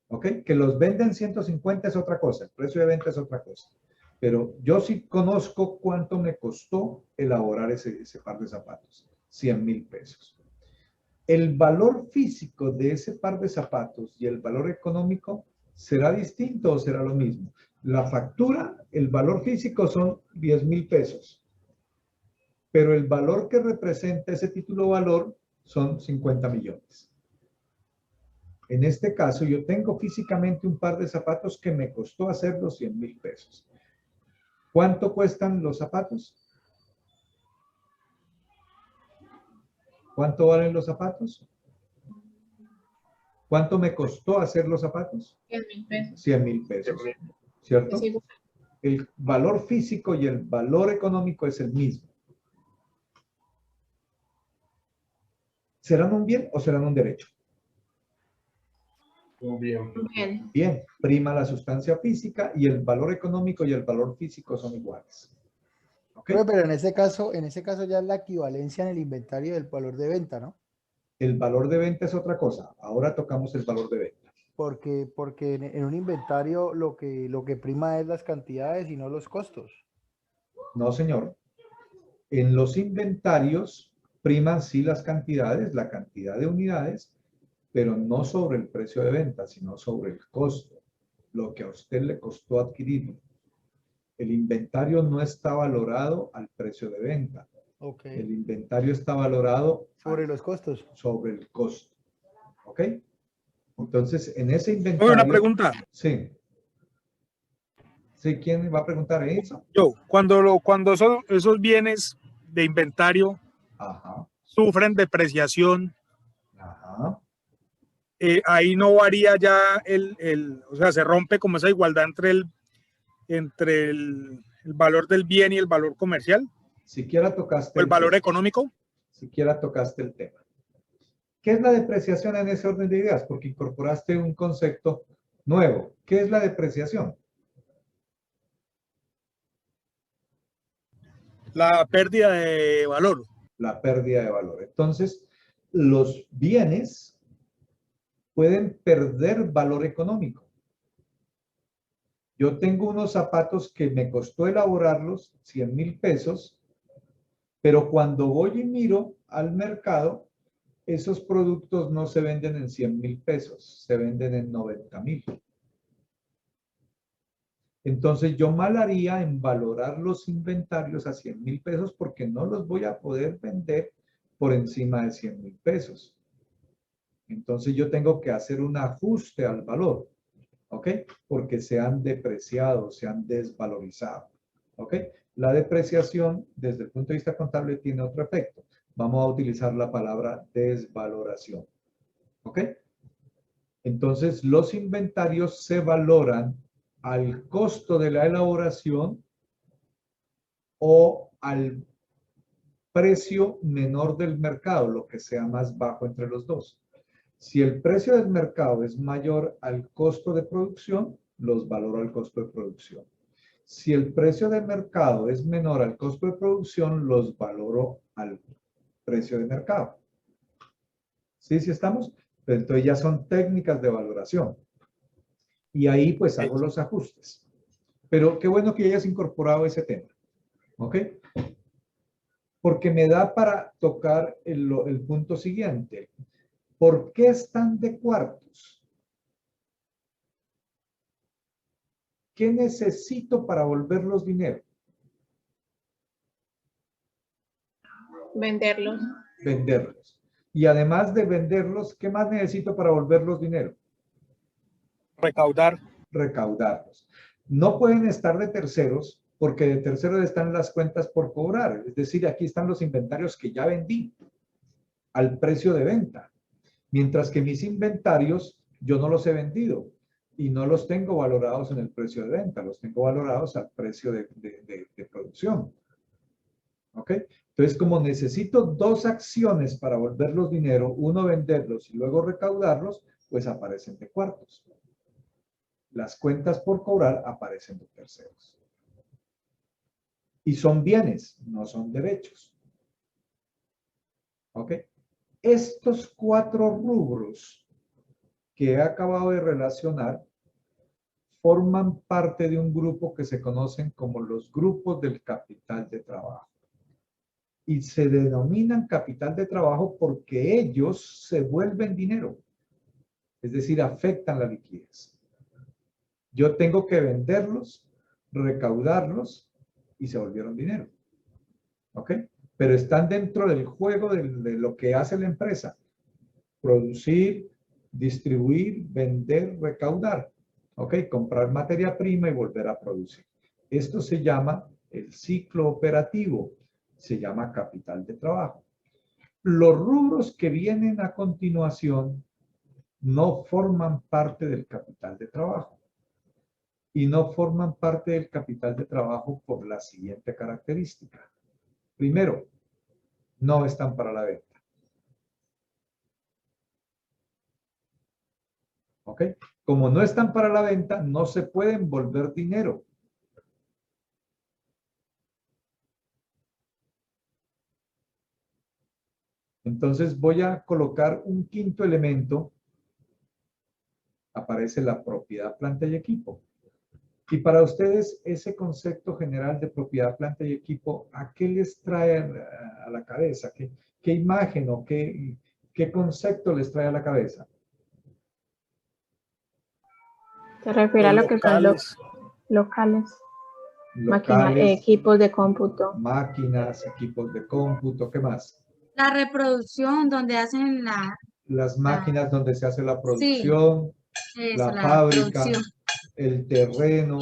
¿Ok? Que los venden 150 es otra cosa, el precio de venta es otra cosa. Pero yo sí conozco cuánto me costó elaborar ese par de zapatos, 100,000 pesos. El valor físico de ese par de zapatos y el valor económico será distinto o será lo mismo. La factura, el valor físico son 10,000 pesos, pero el valor que representa ese título valor son 50 millones. En este caso, yo tengo físicamente un par de zapatos que me costó hacerlo 100,000 pesos. ¿Cuánto cuestan los zapatos? ¿Cuánto valen los zapatos? ¿Cuánto me costó hacer los zapatos? 100,000 pesos. 100,000 pesos, ¿cierto? Es igual. El valor físico y el valor económico es el mismo. ¿Serán un bien o serán un derecho? Bien. Bien. Bien, prima la sustancia física y el valor económico y el valor físico son iguales. ¿Ok? pero en ese caso ya es la equivalencia en el inventario del valor de venta, ¿no? El valor de venta es otra cosa. Ahora tocamos el valor de venta. Porque en un inventario lo que prima es las cantidades y no los costos. No, señor. En los inventarios priman sí las cantidades, la cantidad de unidades, pero no sobre el precio de venta, sino sobre el costo, lo que a usted le costó adquirirlo. El inventario no está valorado al precio de venta. Okay. El inventario está valorado sobre los costos. Sobre el costo. ¿Ok? Entonces, en ese inventario... Una pregunta. Sí. Sí, ¿quién va a preguntar eso? Yo, cuando esos bienes de inventario Ajá. sufren depreciación, Ajá. ahí no varía ya o sea, se rompe como esa igualdad entre el valor del bien y el valor comercial. Siquiera tocaste O el valor económico. Siquiera tocaste el tema. ¿Qué es la depreciación en ese orden de ideas? Porque incorporaste un concepto nuevo. ¿Qué es la depreciación? La pérdida de valor. La pérdida de valor. Entonces, los bienes pueden perder valor económico. Yo tengo unos zapatos que me costó elaborarlos, 100,000 pesos, pero cuando voy y miro al mercado, esos productos no se venden en 100,000 pesos, se venden en 90,000. Entonces yo mal haría en valorar los inventarios a 100,000 pesos porque no los voy a poder vender por encima de 100,000 pesos. Entonces yo tengo que hacer un ajuste al valor, ¿ok? Porque se han depreciado, se han desvalorizado, ¿ok? La depreciación desde el punto de vista contable tiene otro efecto. Vamos a utilizar la palabra desvaloración, ¿ok? Entonces los inventarios se valoran al costo de la elaboración o al precio menor del mercado, lo que sea más bajo entre los dos. Si el precio del mercado es mayor al costo de producción, los valoro al costo de producción. Si el precio del mercado es menor al costo de producción, los valoro al precio de mercado. ¿Sí? ¿Sí estamos? Pero entonces ya son técnicas de valoración. Y ahí pues hago los ajustes. Pero qué bueno que hayas incorporado ese tema. ¿Ok? Porque me da para tocar el punto siguiente. ¿Por qué están de cuartos? ¿Qué necesito para volverlos dinero? Venderlos. Venderlos. Y además de venderlos, ¿qué más necesito para volverlos dinero? Recaudar. Recaudarlos. No pueden estar de terceros porque de terceros están las cuentas por cobrar. Es decir, aquí están los inventarios que ya vendí al precio de venta. Mientras que mis inventarios yo no los he vendido y no los tengo valorados en el precio de venta, los tengo valorados al precio de producción. ¿Ok? Entonces, como necesito dos acciones para volverlos dinero, uno venderlos y luego recaudarlos, pues aparecen de cuartos. Las cuentas por cobrar aparecen de terceros. Y son bienes, no son derechos. ¿Ok? Estos cuatro rubros que he acabado de relacionar forman parte de un grupo que se conocen como los grupos del capital de trabajo. Y se denominan capital de trabajo porque ellos se vuelven dinero. Es decir, afectan la liquidez. Yo tengo que venderlos, recaudarlos y se volvieron dinero. ¿Ok? Pero están dentro del juego de lo que hace la empresa. Producir, distribuir, vender, recaudar. ¿Ok? Comprar materia prima y volver a producir. Esto se llama el ciclo operativo. Se llama capital de trabajo. Los rubros que vienen a continuación no forman parte del capital de trabajo. Y no forman parte del capital de trabajo por la siguiente característica. Primero, no están para la venta. ¿Ok? Como no están para la venta, no se pueden volver dinero. Entonces voy a colocar un quinto elemento. Aparece la propiedad, planta y equipo. Y para ustedes, ese concepto general de propiedad, planta y equipo, ¿a qué les trae a la cabeza? ¿Qué imagen o qué concepto les trae a la cabeza? Se refiere a lo que son los locales. Equipos de cómputo. Máquinas, equipos de cómputo, ¿qué más? La reproducción donde hacen las máquinas donde se hace la producción, sí, la fábrica, producción. El terreno,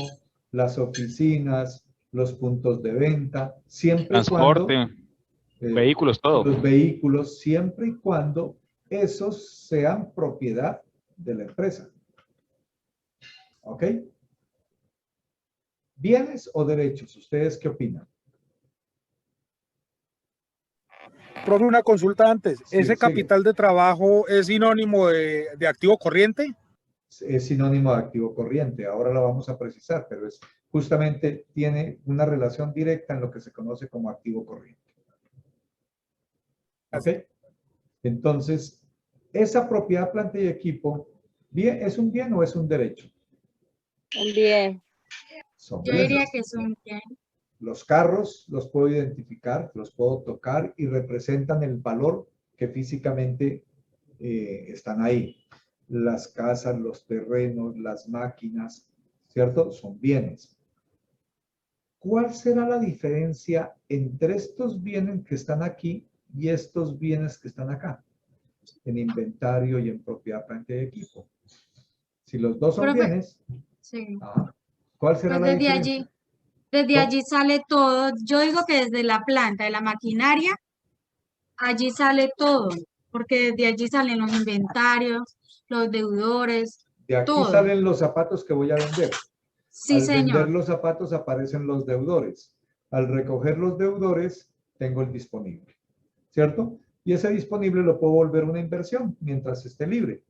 las oficinas, los puntos de venta, siempre transporte, y cuando, vehículos, todo. Los vehículos, siempre y cuando esos sean propiedad de la empresa. ¿Ok? ¿Bienes o derechos? ¿Ustedes qué opinan? Profe, una consulta antes. Sí, ¿Ese sigue. capital de trabajo es sinónimo de activo corriente? Es sinónimo de activo corriente. Ahora lo vamos a precisar, pero es justamente tiene una relación directa en lo que se conoce como activo corriente. ¿Ok? Entonces, esa propiedad, planta y equipo, ¿bien, es un bien o es un derecho? Bien. Son Yo diría bienes. que son bien. Los carros los puedo identificar, los puedo tocar y representan el valor que físicamente están ahí. Las casas, los terrenos, las máquinas, ¿cierto? Son bienes. ¿Cuál será la diferencia entre estos bienes que están aquí y estos bienes que están acá? En inventario y en propiedad, planta y equipo. Si los dos son Profe, bienes, sí. ¿cuál será Pues la diferencia? desde ¿No? allí sale todo. Yo digo que desde la planta de la maquinaria, allí sale todo, porque desde allí salen los inventarios, los deudores, De aquí todo. salen los zapatos que voy a vender. Sí, Al vender señor. los zapatos aparecen los deudores. Al recoger los deudores, tengo el disponible, ¿cierto? Y ese disponible lo puedo volver una inversión mientras esté libre.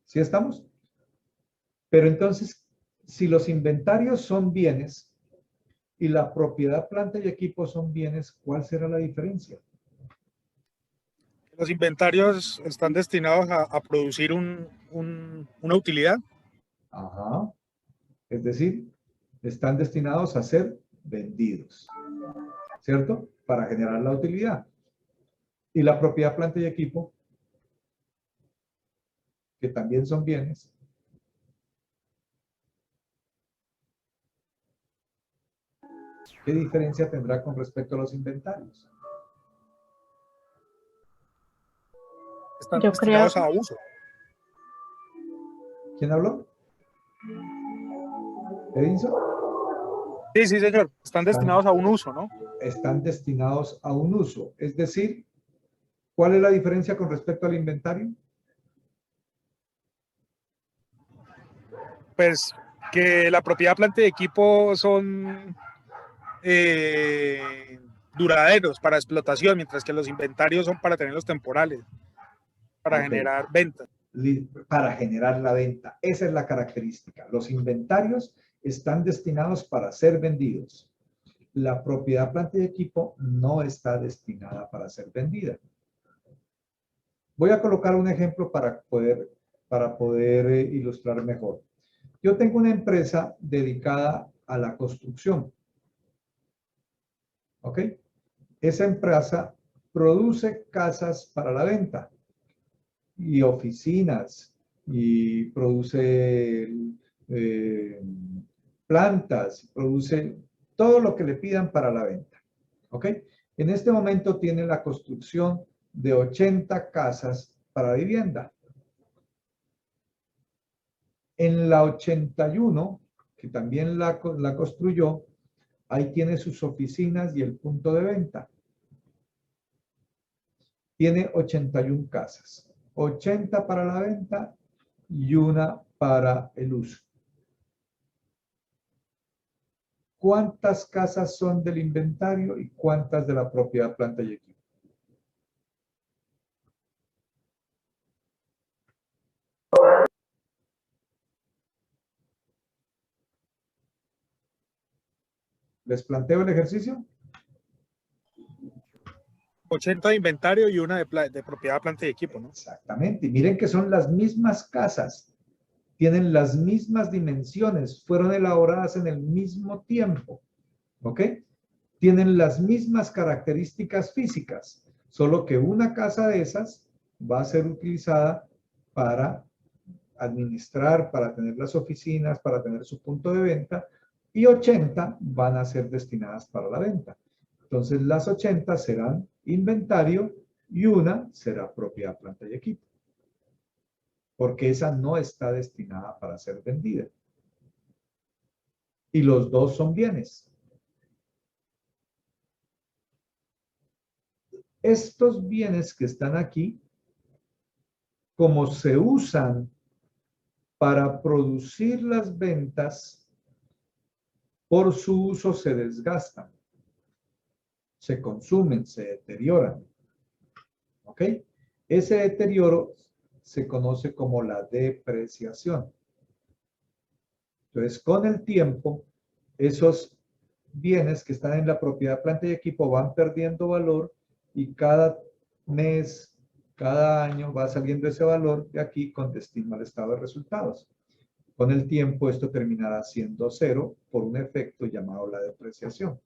¿Sí estamos? Pero entonces, si los inventarios son bienes y la propiedad, planta y equipo son bienes, ¿cuál será la diferencia? ¿Los inventarios están destinados a producir una utilidad? Ajá. Es decir, están destinados a ser vendidos, ¿cierto? Para generar la utilidad. Y la propiedad, planta y equipo, que también son bienes, ¿qué diferencia tendrá con respecto a los inventarios? Están Yo creo, destinados a uso. ¿Quién habló? ¿Edinson? Sí, sí, señor. Están destinados a un uso, ¿no? Están destinados a un uso. Es decir, ¿cuál es la diferencia con respecto al inventario? Pues que la propiedad, planta y equipo son duraderos para explotación, mientras que los inventarios son para tenerlos temporales, para Ok. generar ventas. Para generar la venta. Esa es la característica. Los inventarios están destinados para ser vendidos. La propiedad, planta y equipo no está destinada para ser vendida. Voy a colocar un ejemplo para poder ilustrar mejor. Yo tengo una empresa dedicada a la construcción. ¿Ok? Esa empresa produce casas para la venta y oficinas y produce plantas, produce todo lo que le pidan para la venta. ¿Ok? En este momento tiene la construcción de 80 casas para vivienda. En la 81, que también la construyó, ahí tiene sus oficinas y el punto de venta. Tiene 81 casas. 80 para la venta y una para el uso. ¿Cuántas casas son del inventario y cuántas de la propiedad, planta y equipo? ¿Les planteo el ejercicio? 80 de inventario y una de propiedad, planta y equipo, ¿no? Exactamente. Y miren que son las mismas casas. Tienen las mismas dimensiones. Fueron elaboradas en el mismo tiempo. ¿Ok? Tienen las mismas características físicas. Solo que una casa de esas va a ser utilizada para administrar, para tener las oficinas, para tener su punto de venta, y 80 van a ser destinadas para la venta. Entonces las 80 serán inventario y una será propiedad, planta y equipo. Porque esa no está destinada para ser vendida. Y los dos son bienes. Estos bienes que están aquí como se usan para producir las ventas, por su uso se desgastan, se consumen, se deterioran. ¿Ok? Ese deterioro se conoce como la depreciación. Entonces, con el tiempo, esos bienes que están en la propiedad, planta y equipo van perdiendo valor y cada mes, cada año va saliendo ese valor de aquí con destino al estado de resultados. Con el tiempo esto terminará siendo cero por un efecto llamado la depreciación.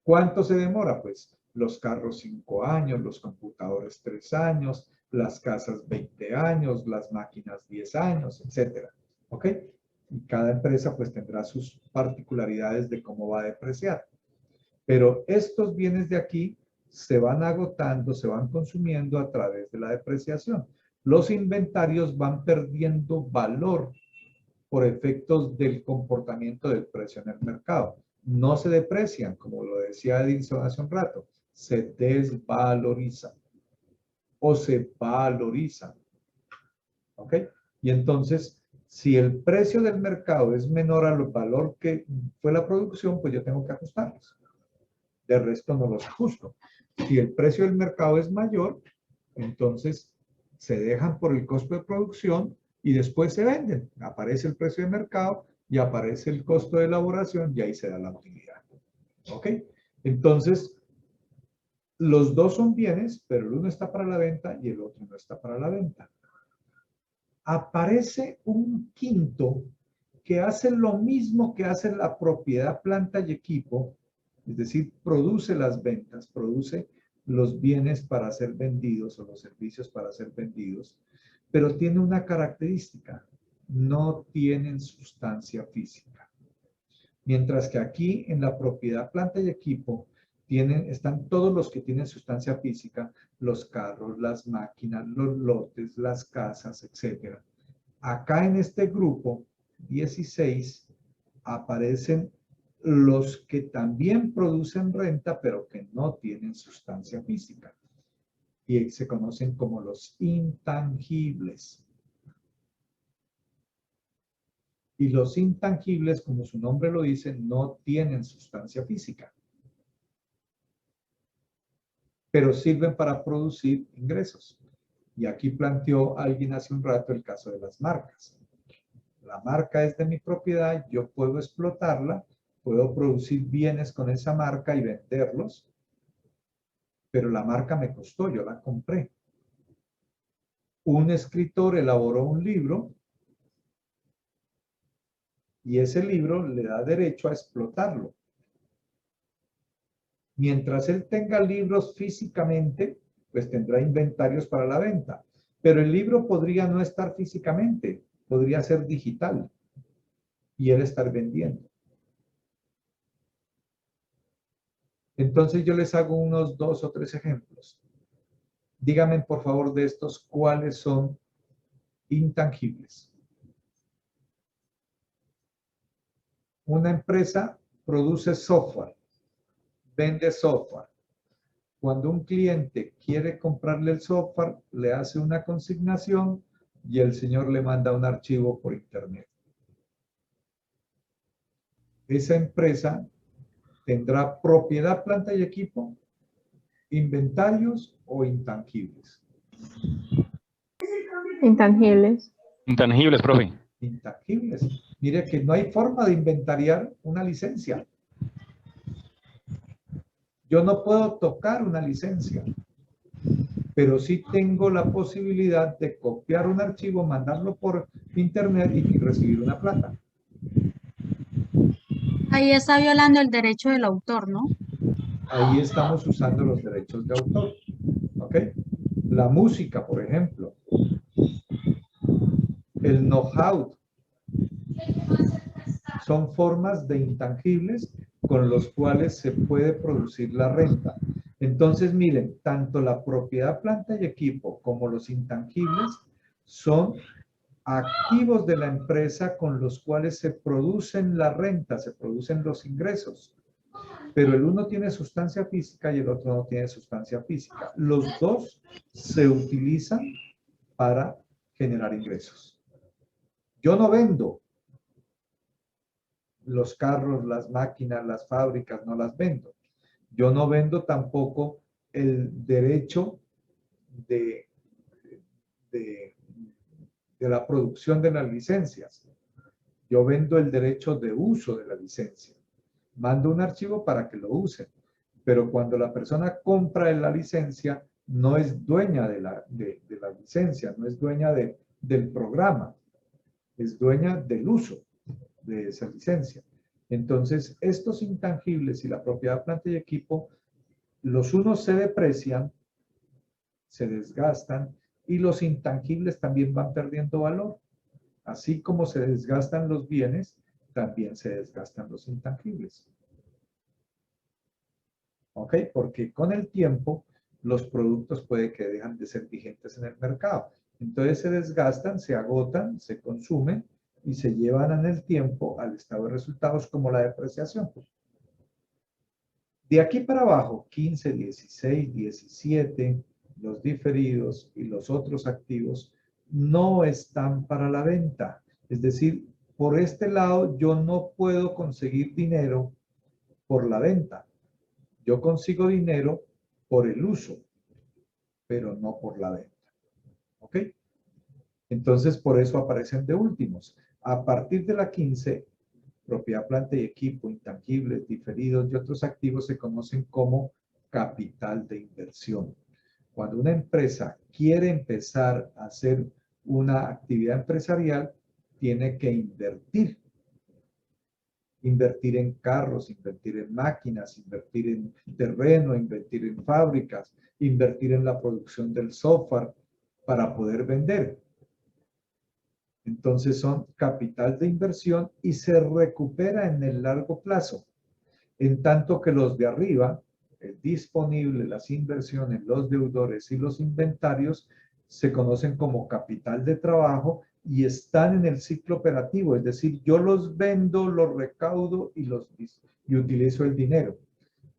¿Cuánto se demora? Pues los carros 5 años, los computadores 3 años, las casas 20 años, las máquinas 10 años, etcétera. ¿Ok? Y cada empresa pues tendrá sus particularidades de cómo va a depreciar. Pero estos bienes de aquí se van agotando, se van consumiendo a través de la depreciación. Los inventarios van perdiendo valor por efectos del comportamiento del precio en el mercado. No se deprecian, como lo decía Edison hace un rato, se desvalorizan o se valorizan. ¿Ok? Y entonces, si el precio del mercado es menor al valor que fue la producción, pues yo tengo que ajustarlos. De resto no los ajusto. Si el precio del mercado es mayor, entonces se dejan por el costo de producción y después se venden. Aparece el precio de mercado y aparece el costo de elaboración y ahí se da la utilidad. ¿Ok? Entonces, los dos son bienes, pero el uno está para la venta y el otro no está para la venta. Aparece un quinto que hace lo mismo que hace la propiedad, planta y equipo, es decir, produce las ventas, produce los bienes para ser vendidos o los servicios para ser vendidos, pero tiene una característica, no tienen sustancia física. Mientras que aquí en la propiedad, planta y equipo están todos los que tienen sustancia física, los carros, las máquinas, los lotes, las casas, etc. Acá en este grupo 16 aparecen los que también producen renta, pero que no tienen sustancia física. Y se conocen como los intangibles. Y los intangibles, como su nombre lo dice, no tienen sustancia física, pero sirven para producir ingresos. Y aquí planteó alguien hace un rato el caso de las marcas. La marca es de mi propiedad, yo puedo explotarla, puedo producir bienes con esa marca y venderlos, pero la marca me costó, yo la compré. Un escritor elaboró un libro y ese libro le da derecho a explotarlo. Mientras él tenga libros físicamente, pues tendrá inventarios para la venta. Pero el libro podría no estar físicamente, podría ser digital y él estar vendiendo. Entonces yo les hago unos 2 o 3 ejemplos. Díganme por favor de estos cuáles son intangibles. Una empresa produce software, vende software. Cuando un cliente quiere comprarle el software, le hace una consignación y el señor le manda un archivo por internet. Esa empresa tendrá propiedad, planta y equipo, inventarios o intangibles. Intangibles. Intangibles, profe. Intangibles. Mire que no hay forma de inventariar una licencia. Yo no puedo tocar una licencia, pero sí tengo la posibilidad de copiar un archivo, mandarlo por internet y recibir una plata. Ahí está violando el derecho del autor, ¿no? Ahí estamos usando los derechos de autor. ¿Ok? La música, por ejemplo. El know-how. Son formas de intangibles con los cuales se puede producir la renta. Entonces, miren, tanto la propiedad, planta y equipo como los intangibles son activos de la empresa con los cuales se producen la renta, se producen los ingresos. Pero el uno tiene sustancia física y el otro no tiene sustancia física. Los dos se utilizan para generar ingresos. Yo no vendo los carros, las máquinas, las fábricas, no las vendo. Yo no vendo tampoco el derecho de la producción de las licencias. Yo vendo el derecho de uso de la licencia. Mando un archivo para que lo usen. Pero cuando la persona compra la licencia, no es dueña de la licencia, no es dueña del programa, es dueña del uso de esa licencia. Entonces, estos intangibles y la propiedad, planta y equipo, los unos se deprecian, se desgastan, y los intangibles también van perdiendo valor. Así como se desgastan los bienes, también se desgastan los intangibles. ¿Ok? Porque con el tiempo, los productos puede que dejan de ser vigentes en el mercado. Entonces se desgastan, se agotan, se consumen y se llevan en el tiempo al estado de resultados como la depreciación. De aquí para abajo, 15, 16, 17, los diferidos y los otros activos no están para la venta. Es decir, por este lado yo no puedo conseguir dinero por la venta. Yo consigo dinero por el uso, pero no por la venta. ¿Ok? Entonces, por eso aparecen de últimos. A partir de la 15, propiedad, planta y equipo, intangibles, diferidos y otros activos se conocen como capital de inversión. Cuando una empresa quiere empezar a hacer una actividad empresarial, tiene que invertir. Invertir en carros, invertir en máquinas, invertir en terreno, invertir en fábricas, invertir en la producción del software para poder vender. Entonces son capital de inversión y se recupera en el largo plazo. En tanto que los de arriba, el disponible, las inversiones, los deudores y los inventarios se conocen como capital de trabajo y están en el ciclo operativo. Es decir, yo los vendo, los recaudo y utilizo el dinero.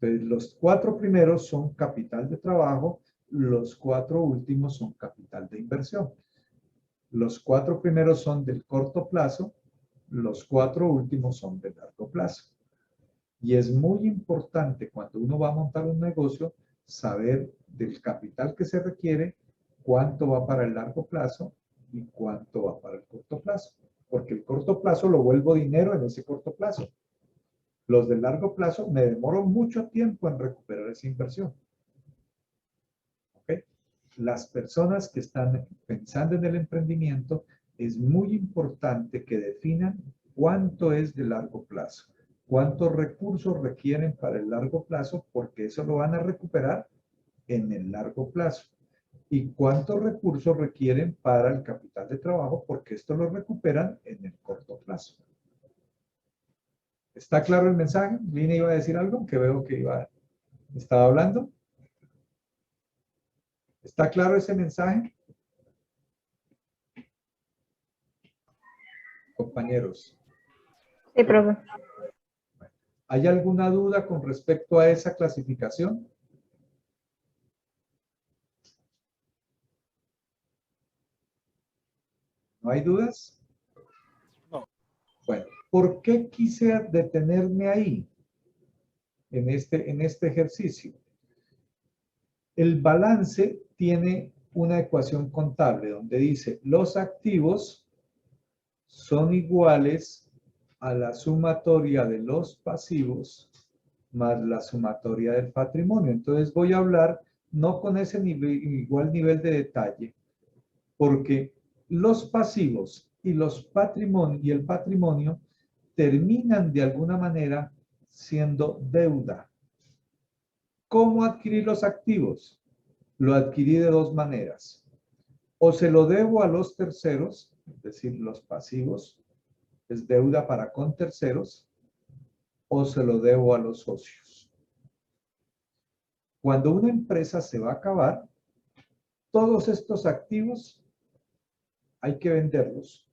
Entonces, los 4 primeros son capital de trabajo, los 4 últimos son capital de inversión. Los 4 primeros son del corto plazo, los 4 últimos son de largo plazo. Y es muy importante cuando uno va a montar un negocio saber del capital que se requiere, cuánto va para el largo plazo y cuánto va para el corto plazo. Porque el corto plazo lo vuelvo dinero en ese corto plazo. Los de largo plazo me demoro mucho tiempo en recuperar esa inversión. ¿Ok? Las personas que están pensando en el emprendimiento, es muy importante que definan cuánto es de largo plazo, cuántos recursos requieren para el largo plazo, porque eso lo van a recuperar en el largo plazo. Y cuántos recursos requieren para el capital de trabajo, porque esto lo recuperan en el corto plazo. ¿Está claro el mensaje? Lina iba a decir algo, que veo que estaba hablando. ¿Está claro ese mensaje? Compañeros. Sí, profe. ¿Hay alguna duda con respecto a esa clasificación? ¿No hay dudas? No. Bueno, ¿por qué quise detenerme ahí? En este ejercicio. El balance tiene una ecuación contable donde dice los activos son iguales a la sumatoria de los pasivos más la sumatoria del patrimonio. Entonces voy a hablar no con ese igual nivel de detalle, porque los pasivos y el patrimonio terminan de alguna manera siendo deuda. ¿Cómo adquirir los activos? Lo adquirí de 2 maneras. O se lo debo a los terceros, es decir, los pasivos, es deuda para con terceros, o se lo debo a los socios. Cuando una empresa se va a acabar, todos estos activos hay que venderlos,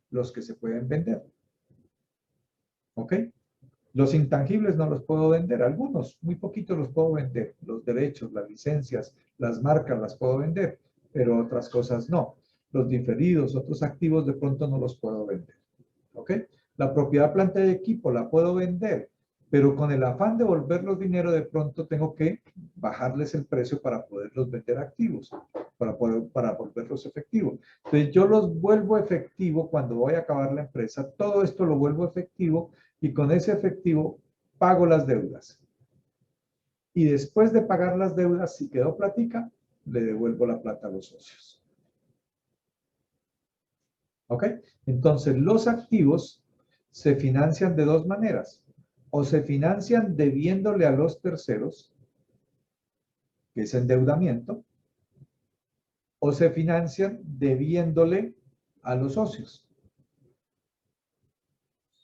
los que se pueden vender. ¿Ok? Los intangibles no los puedo vender, algunos, muy poquitos los puedo vender. Los derechos, las licencias, las marcas las puedo vender, pero otras cosas no. Los diferidos, otros activos de pronto no los puedo vender. ¿Ok? La propiedad, planta y equipo la puedo vender, pero con el afán de volverlos dinero, de pronto tengo que bajarles el precio para poderlos vender activos, para volverlos efectivos. Entonces yo los vuelvo efectivo cuando voy a acabar la empresa, todo esto lo vuelvo efectivo y con ese efectivo pago las deudas. Y después de pagar las deudas, si quedó plática, le devuelvo la plata a los socios. ¿Ok? Entonces los activos se financian de dos maneras. O se financian debiéndole a los terceros, que es endeudamiento, o se financian debiéndole a los socios.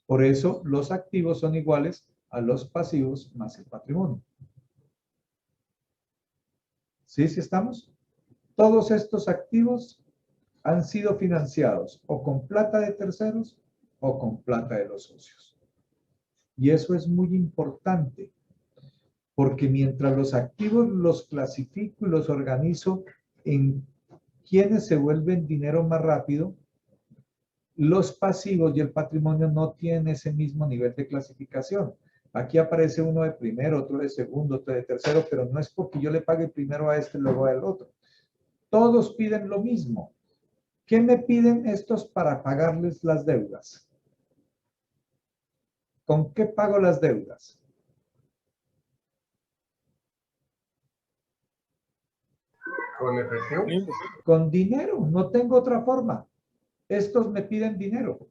Por eso los activos son iguales a los pasivos más el patrimonio. ¿Sí estamos? Todos estos activos han sido financiados o con plata de terceros o con plata de los socios. Y eso es muy importante, porque mientras los activos los clasifico y los organizo en quienes se vuelven dinero más rápido, los pasivos y el patrimonio no tienen ese mismo nivel de clasificación. Aquí aparece uno de primero, otro de segundo, otro de tercero, pero no es porque yo le pague primero a este y luego al otro. Todos piden lo mismo. ¿Qué me piden estos para pagarles las deudas? ¿Con qué pago las deudas? ¿Con efectivo? Con dinero, no tengo otra forma. Estos me piden dinero.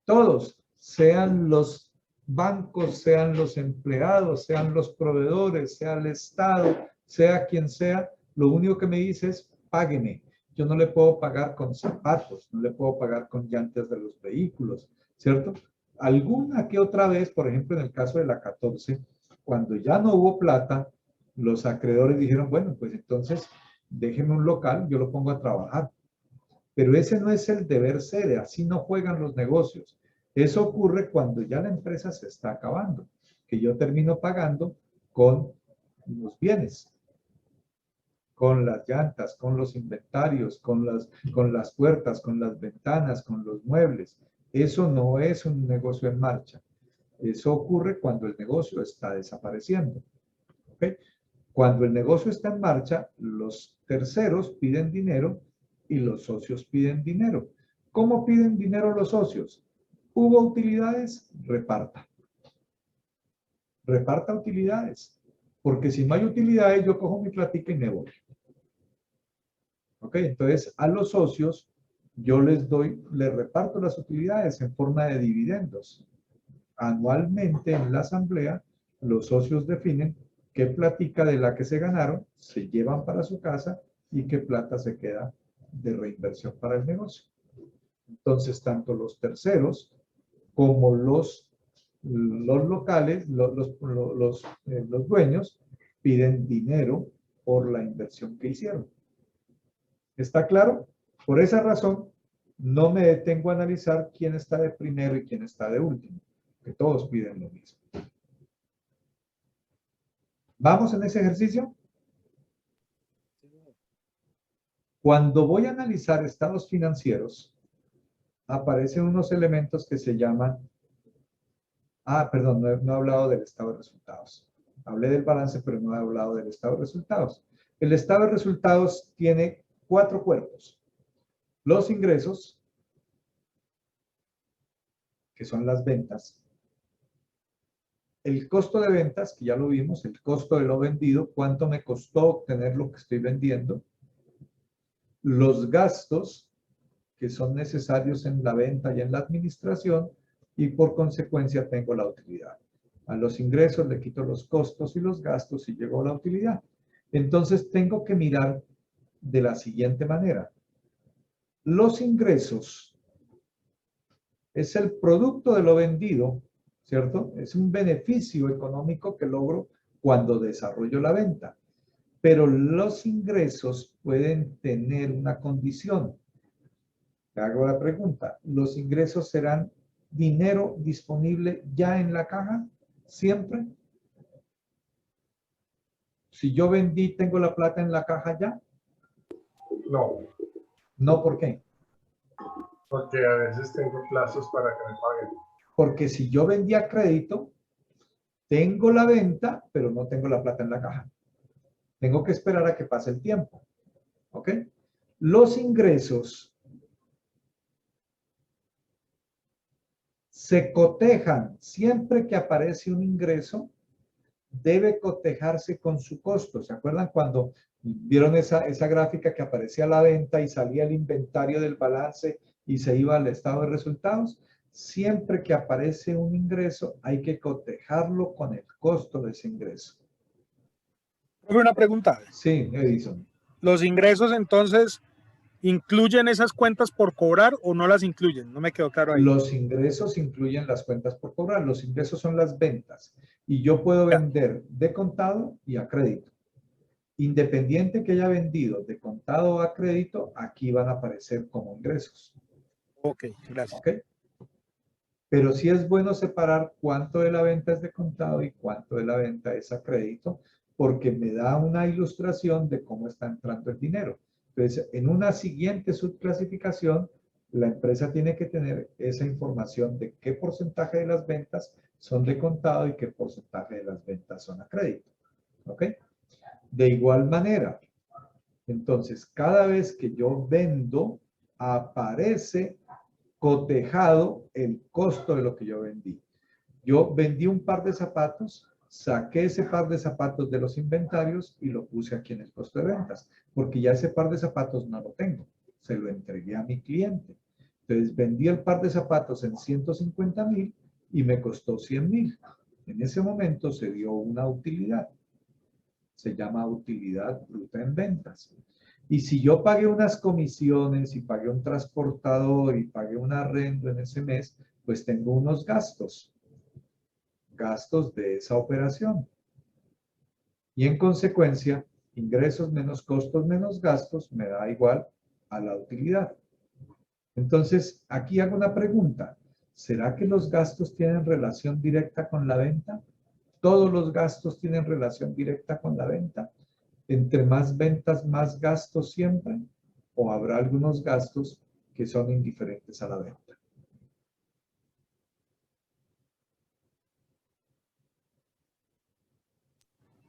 Todos, sean los bancos, sean los empleados, sean los proveedores, sea el Estado, sea quien sea, lo único que me dice es págueme. Yo no le puedo pagar con zapatos, no le puedo pagar con llantas de los vehículos, ¿cierto? Alguna que otra vez, por ejemplo, en el caso de la 14, cuando ya no hubo plata, los acreedores dijeron, bueno, pues entonces déjeme un local, yo lo pongo a trabajar. Pero ese no es el deber ser, así no juegan los negocios. Eso ocurre cuando ya la empresa se está acabando, que yo termino pagando con los bienes, con las llantas, con los inventarios, con las puertas, con las ventanas, con los muebles. Eso no es un negocio en marcha. Eso ocurre cuando el negocio está desapareciendo. ¿Okay? Cuando el negocio está en marcha, los terceros piden dinero y los socios piden dinero. ¿Cómo piden dinero los socios? ¿Hubo utilidades? Reparta. Reparta utilidades. Porque si no hay utilidades, yo cojo mi platica y me voy. ¿Ok? Entonces, a los socios, yo les reparto las utilidades en forma de dividendos. Anualmente en la asamblea, los socios definen qué platica de la que se ganaron se llevan para su casa y qué plata se queda de reinversión para el negocio. Entonces, tanto los terceros como los locales, los dueños, piden dinero por la inversión que hicieron. ¿Está claro? Por esa razón, no me detengo a analizar quién está de primero y quién está de último, que todos piden lo mismo. ¿Vamos en ese ejercicio? Cuando voy a analizar estados financieros, aparecen unos elementos que se llaman... perdón, no he hablado del estado de resultados. Hablé del balance, pero no he hablado del estado de resultados. El estado de resultados tiene 4 cuerpos. Los ingresos, que son las ventas. El costo de ventas, que ya lo vimos, el costo de lo vendido, cuánto me costó obtener lo que estoy vendiendo. Los gastos que son necesarios en la venta y en la administración, y por consecuencia tengo la utilidad. A los ingresos le quito los costos y los gastos y llego a la utilidad. Entonces tengo que mirar de la siguiente manera. Los ingresos es el producto de lo vendido, ¿cierto? Es un beneficio económico que logro cuando desarrollo la venta. Pero los ingresos pueden tener una condición. Te hago la pregunta, ¿los ingresos serán dinero disponible ya en la caja? ¿Siempre? Si yo vendí, ¿tengo la plata en la caja ya? No, No, ¿por qué? porque a veces tengo plazos para que me paguen. Porque si yo vendía a crédito, tengo la venta, pero no tengo la plata en la caja. Tengo que esperar a que pase el tiempo. ¿Ok? Los ingresos se cotejan. Siempre que aparece un ingreso, debe cotejarse con su costo. ¿Se acuerdan cuando vieron esa gráfica que aparecía la venta y salía el inventario del balance y se iba al estado de resultados? Siempre que aparece un ingreso, hay que cotejarlo con el costo de ese ingreso. Una pregunta. Sí, Edison. ¿Los ingresos entonces incluyen esas cuentas por cobrar o no las incluyen? No me quedó claro ahí. Los ingresos incluyen las cuentas por cobrar. Los ingresos son las ventas. Y yo puedo vender de contado y a crédito. Independiente que haya vendido de contado o a crédito, aquí van a aparecer como ingresos. Ok, gracias. ¿Ok? Pero sí es bueno separar cuánto de la venta es de contado y cuánto de la venta es a crédito, porque me da una ilustración de cómo está entrando el dinero. Entonces, en una siguiente subclasificación, la empresa tiene que tener esa información de qué porcentaje de las ventas son de contado y qué porcentaje de las ventas son a crédito. ¿Ok? De igual manera, entonces, cada vez que yo vendo, aparece cotejado el costo de lo que yo vendí. Yo vendí un par de zapatos, saqué ese par de zapatos de los inventarios y lo puse aquí en el costo de ventas, porque ya ese par de zapatos no lo tengo, se lo entregué a mi cliente. Entonces vendí el par de zapatos en 150,000 y me costó 100,000. En ese momento se dio una utilidad. Se llama utilidad bruta en ventas. Y si yo pagué unas comisiones y pagué un transportador y pagué un arrendo en ese mes, pues tengo unos gastos. Gastos de esa operación. Y en consecuencia, ingresos menos costos menos gastos me da igual a la utilidad. Entonces, aquí hago una pregunta. ¿Será que los gastos tienen relación directa con la venta? ¿Todos los gastos tienen relación directa con la venta? ¿Entre más ventas, más gastos siempre? ¿O habrá algunos gastos que son indiferentes a la venta?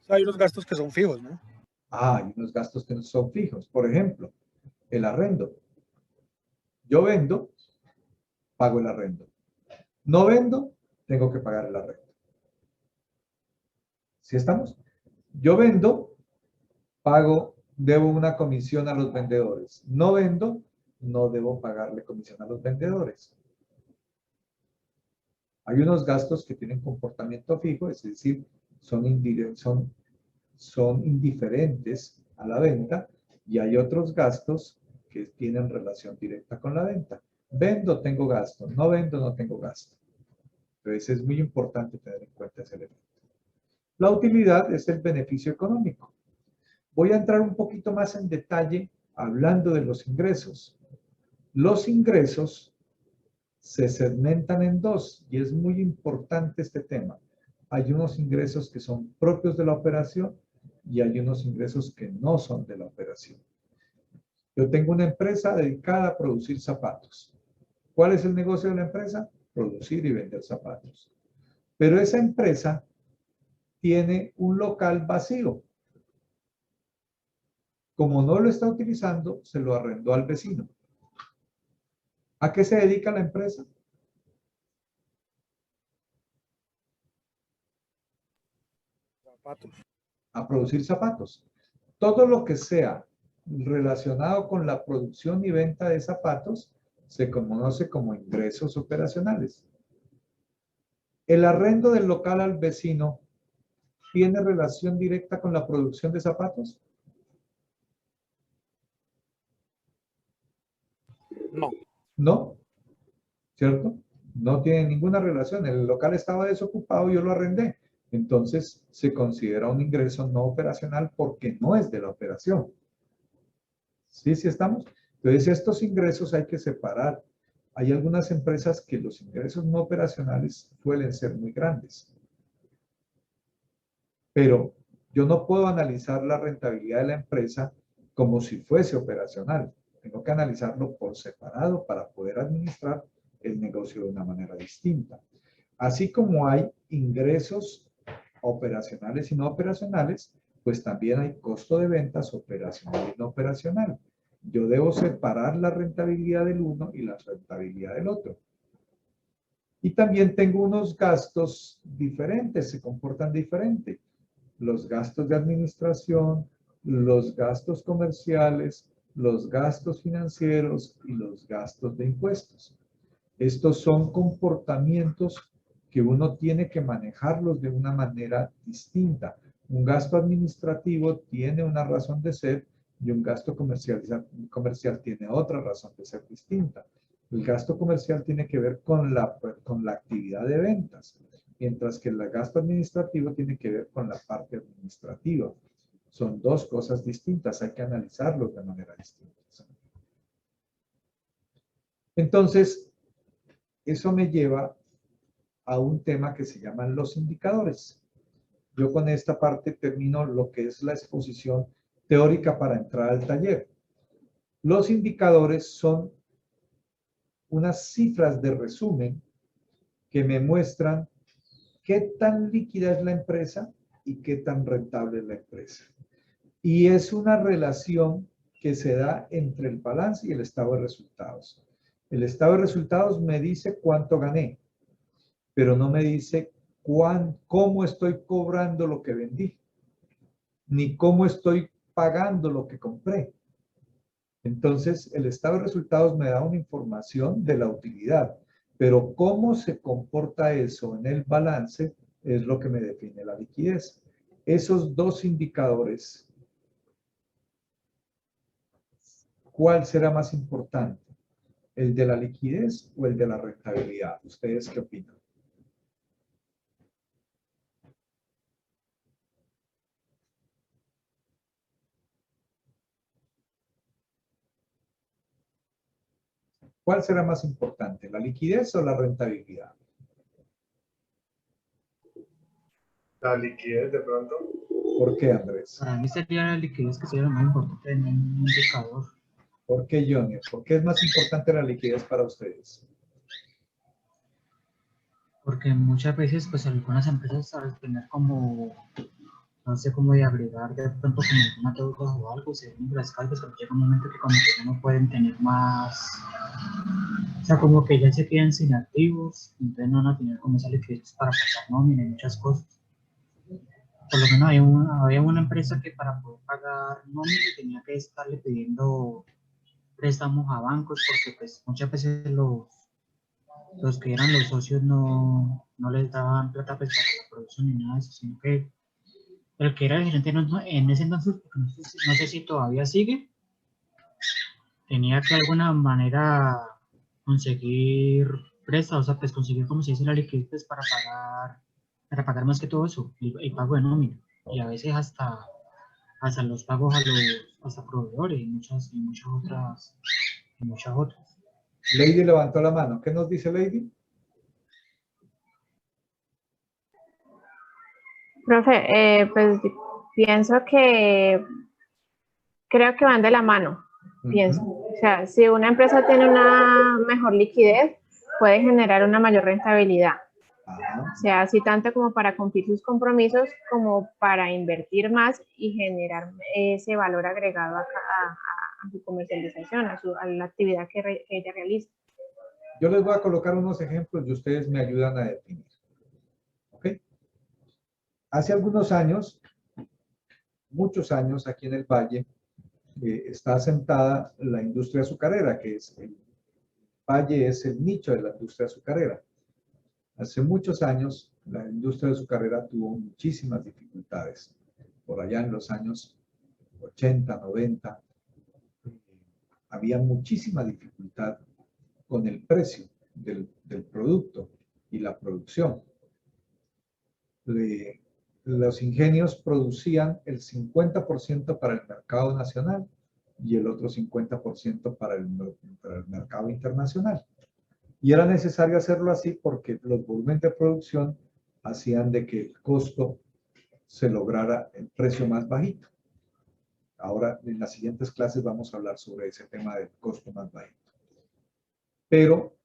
Hay unos gastos que son fijos, ¿no? Hay unos gastos que no son fijos. Por ejemplo, el arrendo. Yo vendo, pago el arrendo. No vendo, tengo que pagar el arrendo. ¿Sí estamos? Yo vendo, debo una comisión a los vendedores. No vendo, no debo pagarle comisión a los vendedores. Hay unos gastos que tienen comportamiento fijo, es decir, son indiferentes a la venta, y hay otros gastos que tienen relación directa con la venta. Vendo, tengo gasto. No vendo, no tengo gasto. Entonces es muy importante tener en cuenta ese elemento. La utilidad es el beneficio económico. Voy a entrar un poquito más en detalle hablando de los ingresos. Los ingresos se segmentan en dos y es muy importante este tema. Hay unos ingresos que son propios de la operación y hay unos ingresos que no son de la operación. Yo tengo una empresa dedicada a producir zapatos. ¿Cuál es el negocio de la empresa? Producir y vender zapatos. Pero esa empresa tiene un local vacío. Como no lo está utilizando, se lo arrendó al vecino. ¿A qué se dedica la empresa? Zapatos. A producir zapatos. Todo lo que sea relacionado con la producción y venta de zapatos se conoce como ingresos operacionales. ¿El arrendo del local al vecino tiene relación directa con la producción de zapatos? No. No, ¿cierto? No tiene ninguna relación. El local estaba desocupado, yo lo arrendé. Entonces se considera un ingreso no operacional porque no es de la operación. ¿Sí estamos? Entonces estos ingresos hay que separar. Hay algunas empresas que los ingresos no operacionales suelen ser muy grandes. Pero yo no puedo analizar la rentabilidad de la empresa como si fuese operacional. Tengo que analizarlo por separado para poder administrar el negocio de una manera distinta. Así como hay ingresos operacionales y no operacionales, pues también hay costo de ventas operacional y no operacional. Yo debo separar la rentabilidad del uno y la rentabilidad del otro. Y también tengo unos gastos diferentes, se comportan diferente. Los gastos de administración, los gastos comerciales, los gastos financieros y los gastos de impuestos. Estos son comportamientos que uno tiene que manejarlos de una manera distinta. Un gasto administrativo tiene una razón de ser y un gasto comercial tiene otra razón de ser distinta. El gasto comercial tiene que ver con la actividad de ventas, mientras que el gasto administrativo tiene que ver con la parte administrativa. Son dos cosas distintas, hay que analizarlos de manera distinta. Entonces, eso me lleva a un tema que se llaman los indicadores. Yo con esta parte termino lo que es la exposición teórica para entrar al taller. Los indicadores son unas cifras de resumen que me muestran qué tan líquida es la empresa y qué tan rentable es la empresa. Y es una relación que se da entre el balance y el estado de resultados. El estado de resultados me dice cuánto gané, pero no me dice cómo estoy cobrando lo que vendí, ni cómo estoy pagando lo que compré. Entonces, el estado de resultados me da una información de la utilidad, pero cómo se comporta eso en el balance es lo que me define la liquidez. Esos dos indicadores, ¿cuál será más importante? ¿El de la liquidez o el de la rentabilidad? ¿Ustedes qué opinan? ¿Cuál será más importante, la liquidez o la rentabilidad? La liquidez de pronto. ¿Por qué, Andrés? Para mí sería la liquidez que sería lo más importante en un indicador. ¿Por qué, Johnny? ¿Por qué es más importante la liquidez para ustedes? Porque muchas veces, pues algunas empresas saben tener como, no sé cómo de agregar de pronto como una deuda o algo, se ven enfrascados, pero llega un momento que como que ya no pueden tener más, o sea, como que ya se quedan sin activos, entonces no van a tener como esa liquidez para pasar nómina y muchas cosas. Por lo menos había una empresa que para poder pagar nómina tenía que estarle pidiendo préstamos a bancos porque pues muchas veces los que eran los socios no les daban plata pues para la producción ni nada de eso, sino que el que era el gerente en ese entonces, porque no sé si todavía sigue, tenía que de alguna manera conseguir préstamos, o sea, pues conseguir como se dice la liquidez pues, para pagar más que todo eso, el pago de nómina, y a veces hasta los pagos a los proveedores y muchas otras. Lady levantó la mano. ¿Qué nos dice Lady? Profe, pues pienso que creo que van de la mano, pienso. O sea, si una empresa tiene una mejor liquidez, puede generar una mayor rentabilidad. O sea, así tanto como para cumplir sus compromisos, como para invertir más y generar ese valor agregado a su comercialización, a la actividad que ella realiza. Yo les voy a colocar unos ejemplos y ustedes me ayudan a definir. ¿Ok? Hace algunos años, muchos años, aquí en el Valle, está asentada la industria azucarera, que es el Valle es el nicho de la industria azucarera. Hace muchos años, la industria azucarera tuvo muchísimas dificultades. Por allá en los años 80, 90, había muchísima dificultad con el precio del producto y la producción. Los ingenios producían el 50% para el mercado nacional y el otro 50% para el mercado internacional. Y era necesario hacerlo así porque los volúmenes de producción hacían de que el costo se lograra el precio más bajito. Ahora, en las siguientes clases vamos a hablar sobre ese tema del costo más bajito. Pero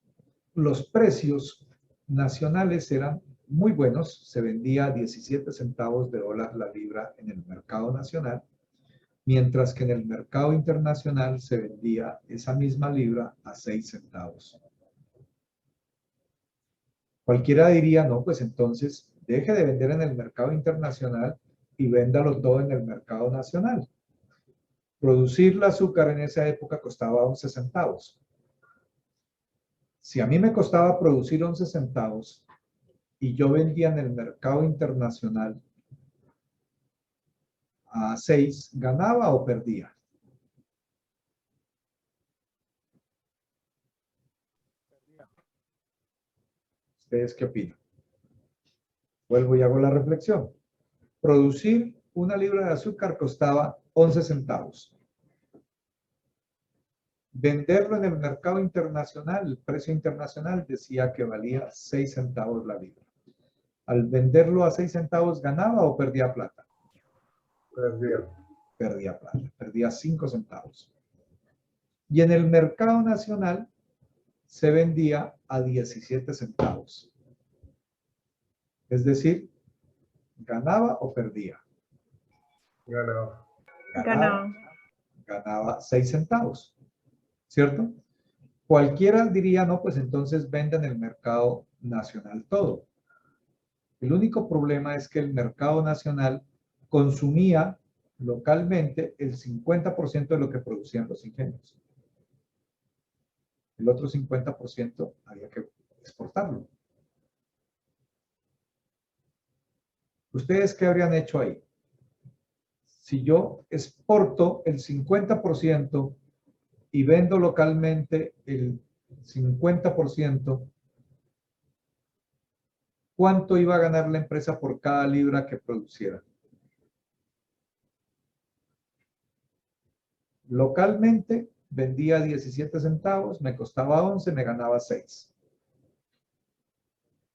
los precios nacionales eran muy buenos. Se vendía a 17 centavos de dólar la libra en el mercado nacional, mientras que en el mercado internacional se vendía esa misma libra a 6 centavos. Cualquiera diría, no, pues entonces deje de vender en el mercado internacional y véndalo todo en el mercado nacional. Producir el azúcar en esa época costaba 11 centavos. Si a mí me costaba producir 11 centavos y yo vendía en el mercado internacional a 6, ¿ganaba o perdía? ¿Ustedes qué opinan? Vuelvo y hago la reflexión. Producir una libra de azúcar costaba 11 centavos. Venderlo en el mercado internacional, el precio internacional decía que valía 6 centavos la libra. Al venderlo a 6 centavos, ¿ganaba o perdía plata? Perdía plata, perdía 5 centavos. Y en el mercado nacional se vendía a 17 centavos. Es decir, ¿ganaba o perdía? Ganaba 6 centavos, ¿cierto? Cualquiera diría, no, pues entonces venda en el mercado nacional todo. El único problema es que el mercado nacional consumía localmente el 50% de lo que producían los ingenios. El otro 50% había que exportarlo. ¿Ustedes qué habrían hecho ahí? Si yo exporto el 50% y vendo localmente el 50%, ¿cuánto iba a ganar la empresa por cada libra que produciera? Localmente vendía 17 centavos, me costaba 11, me ganaba 6.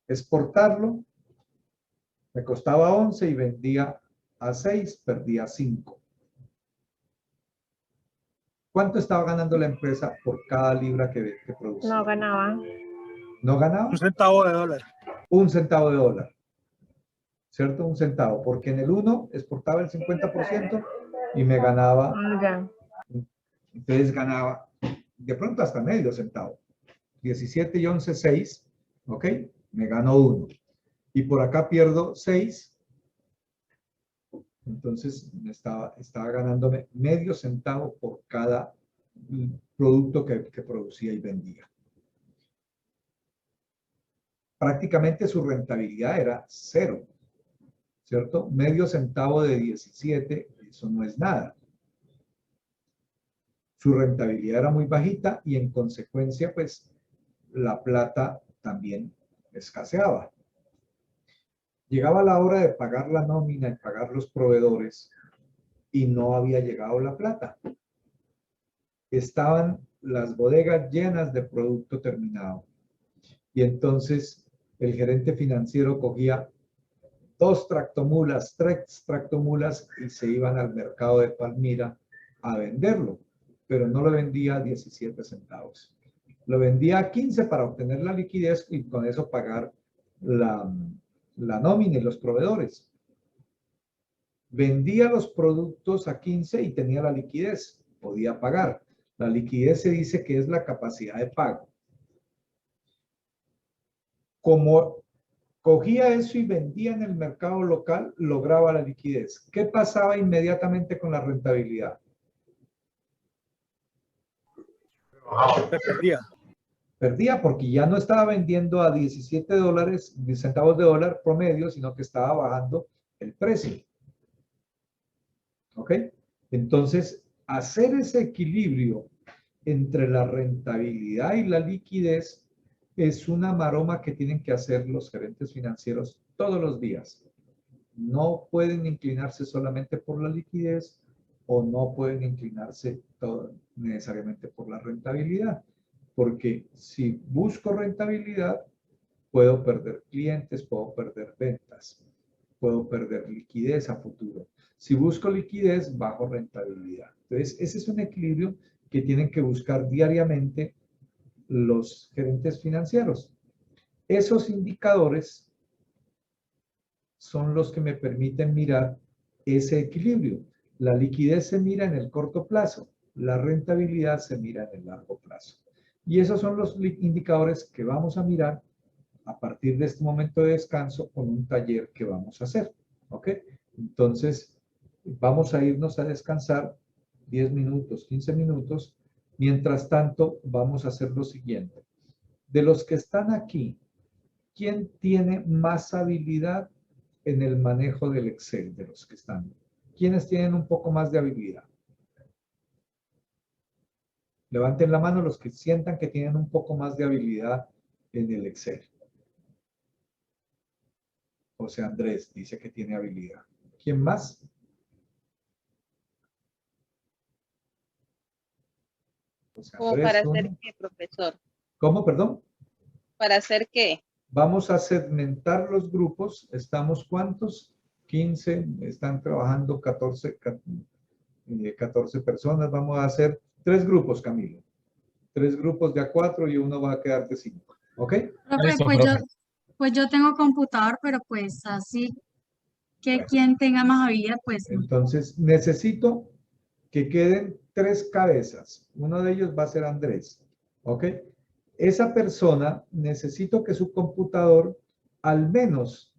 Exportarlo, me costaba 11 y vendía a 6, perdía 5. ¿Cuánto estaba ganando la empresa por cada libra que producía? No ganaba. ¿No ganaba? 1 centavo de dólar. 1 centavo de dólar. ¿Cierto? 1 centavo. Porque en el 1 exportaba el 50% y me ganaba. Entonces ganaba de pronto hasta medio centavo. 17 y 11, 6. ¿Ok? Me ganó 1. Y por acá pierdo 6. Entonces estaba ganándome medio centavo por cada producto que producía y vendía. Prácticamente su rentabilidad era 0, ¿cierto? Medio centavo de 17, eso no es nada. Su rentabilidad era muy bajita y en consecuencia, pues, la plata también escaseaba. Llegaba la hora de pagar la nómina y pagar los proveedores y no había llegado la plata. Estaban las bodegas llenas de producto terminado. Y entonces el gerente financiero cogía 2 tractomulas, 3 tractomulas y se iban al mercado de Palmira a venderlo, pero no lo vendía a 17 centavos. Lo vendía a 15 para obtener la liquidez y con eso pagar la nómina y los proveedores. Vendía los productos a 15 y tenía la liquidez, podía pagar. La liquidez se dice que es la capacidad de pago. Como cogía eso y vendía en el mercado local, lograba la liquidez. ¿Qué pasaba inmediatamente con la rentabilidad? Perdía. Perdía porque ya no estaba vendiendo a 17 centavos de dólar promedio, sino que estaba bajando el precio. ¿Ok? Entonces, hacer ese equilibrio entre la rentabilidad y la liquidez es una maroma que tienen que hacer los gerentes financieros todos los días. No pueden inclinarse solamente por la liquidez o no pueden inclinarse necesariamente por la rentabilidad. Porque si busco rentabilidad, puedo perder clientes, puedo perder ventas. puedo perder liquidez a futuro. Si busco liquidez, bajo rentabilidad. Entonces, ese es un equilibrio que tienen que buscar diariamente los gerentes financieros. Esos indicadores son los que me permiten mirar ese equilibrio. La liquidez se mira en el corto plazo, la rentabilidad se mira en el largo plazo. Y esos son los indicadores que vamos a mirar a partir de este momento de descanso con un taller que vamos a hacer. ¿Ok? Entonces, vamos a irnos a descansar 10 minutos, 15 minutos. Mientras tanto, vamos a hacer lo siguiente. De los que están aquí, ¿quién tiene más habilidad en el manejo del Excel de los que están? ¿Quiénes tienen un poco más de habilidad? Levanten la mano los que sientan que tienen un poco más de habilidad en el Excel. José Andrés dice que tiene habilidad. ¿Quién más? José ¿Cómo Andrés, para uno. hacer qué, profesor? ¿Cómo, perdón? ¿Para hacer qué? Vamos a segmentar los grupos. ¿Estamos cuántos? 15. Están trabajando 14 personas. Vamos a hacer 3 grupos, Camilo. 3 grupos de A4 y uno va a quedar de 5. ¿Ok? Profe, Listo, pues profe. yo tengo computador, pero pues así que Bueno. quien tenga más habilidad, pues no. Entonces, necesito que queden 3 cabezas. Uno de ellos va a ser Andrés. ¿Ok? Esa persona, necesito que su computador al menos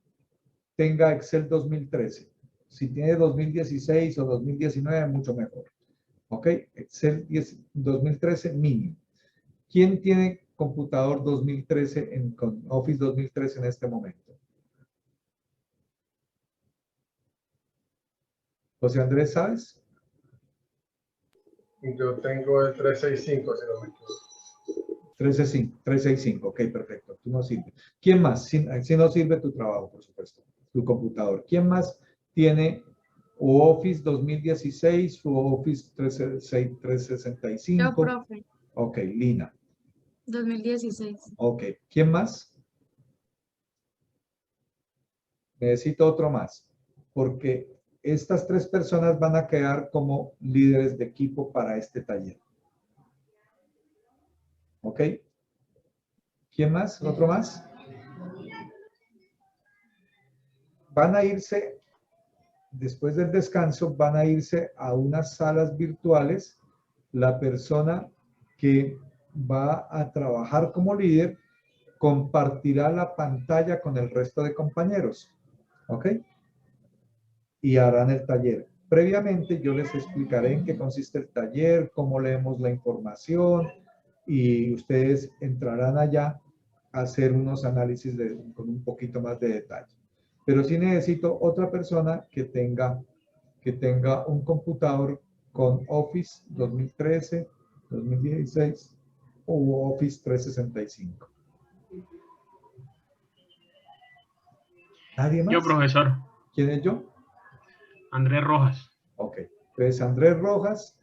tenga Excel 2013. Si tiene 2016 o 2019, mucho mejor. ¿Ok? Excel 2013 mínimo. ¿Quién tiene computador 2013 con Office 2013 en este momento? José Andrés, ¿sabes? Yo tengo el 365, si no me equivoco. 365, ok, perfecto. Tú no sirves. ¿Quién más? Si no sirve tu trabajo, por supuesto, tu computador. ¿Quién más tiene o Office 2016 o Office 365? Yo, profe, Ok, Lina. 2016. Ok, ¿quién más? Necesito otro más, porque estas 3 personas van a quedar como líderes de equipo para este taller. ¿Ok? ¿Quién más? ¿Otro más? Van a irse, después del descanso, van a irse a unas salas virtuales. La persona que va a trabajar como líder compartirá la pantalla con el resto de compañeros. ¿Ok? Y harán el taller. Previamente yo les explicaré en qué consiste el taller, cómo leemos la información y ustedes entrarán allá a hacer unos análisis con un poquito más de detalle. Pero sí necesito otra persona que tenga un computador con Office 2013, 2016 o Office 365. ¿Nadie más? Yo, profesor. ¿Quién es yo? Andrés Rojas. Ok. Entonces, Andrés Rojas,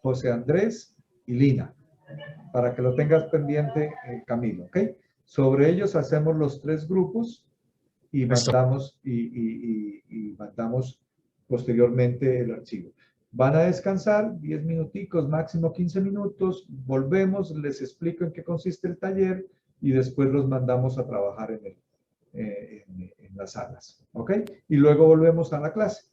José Andrés y Lina. Para que lo tengas pendiente, Camilo. ¿Ok? Sobre ellos hacemos los 3 grupos y mandamos, y mandamos posteriormente el archivo. Van a descansar 10 minuticos, máximo 15 minutos. Volvemos, les explico en qué consiste el taller y después los mandamos a trabajar en las salas. ¿Ok? Y luego volvemos a la clase.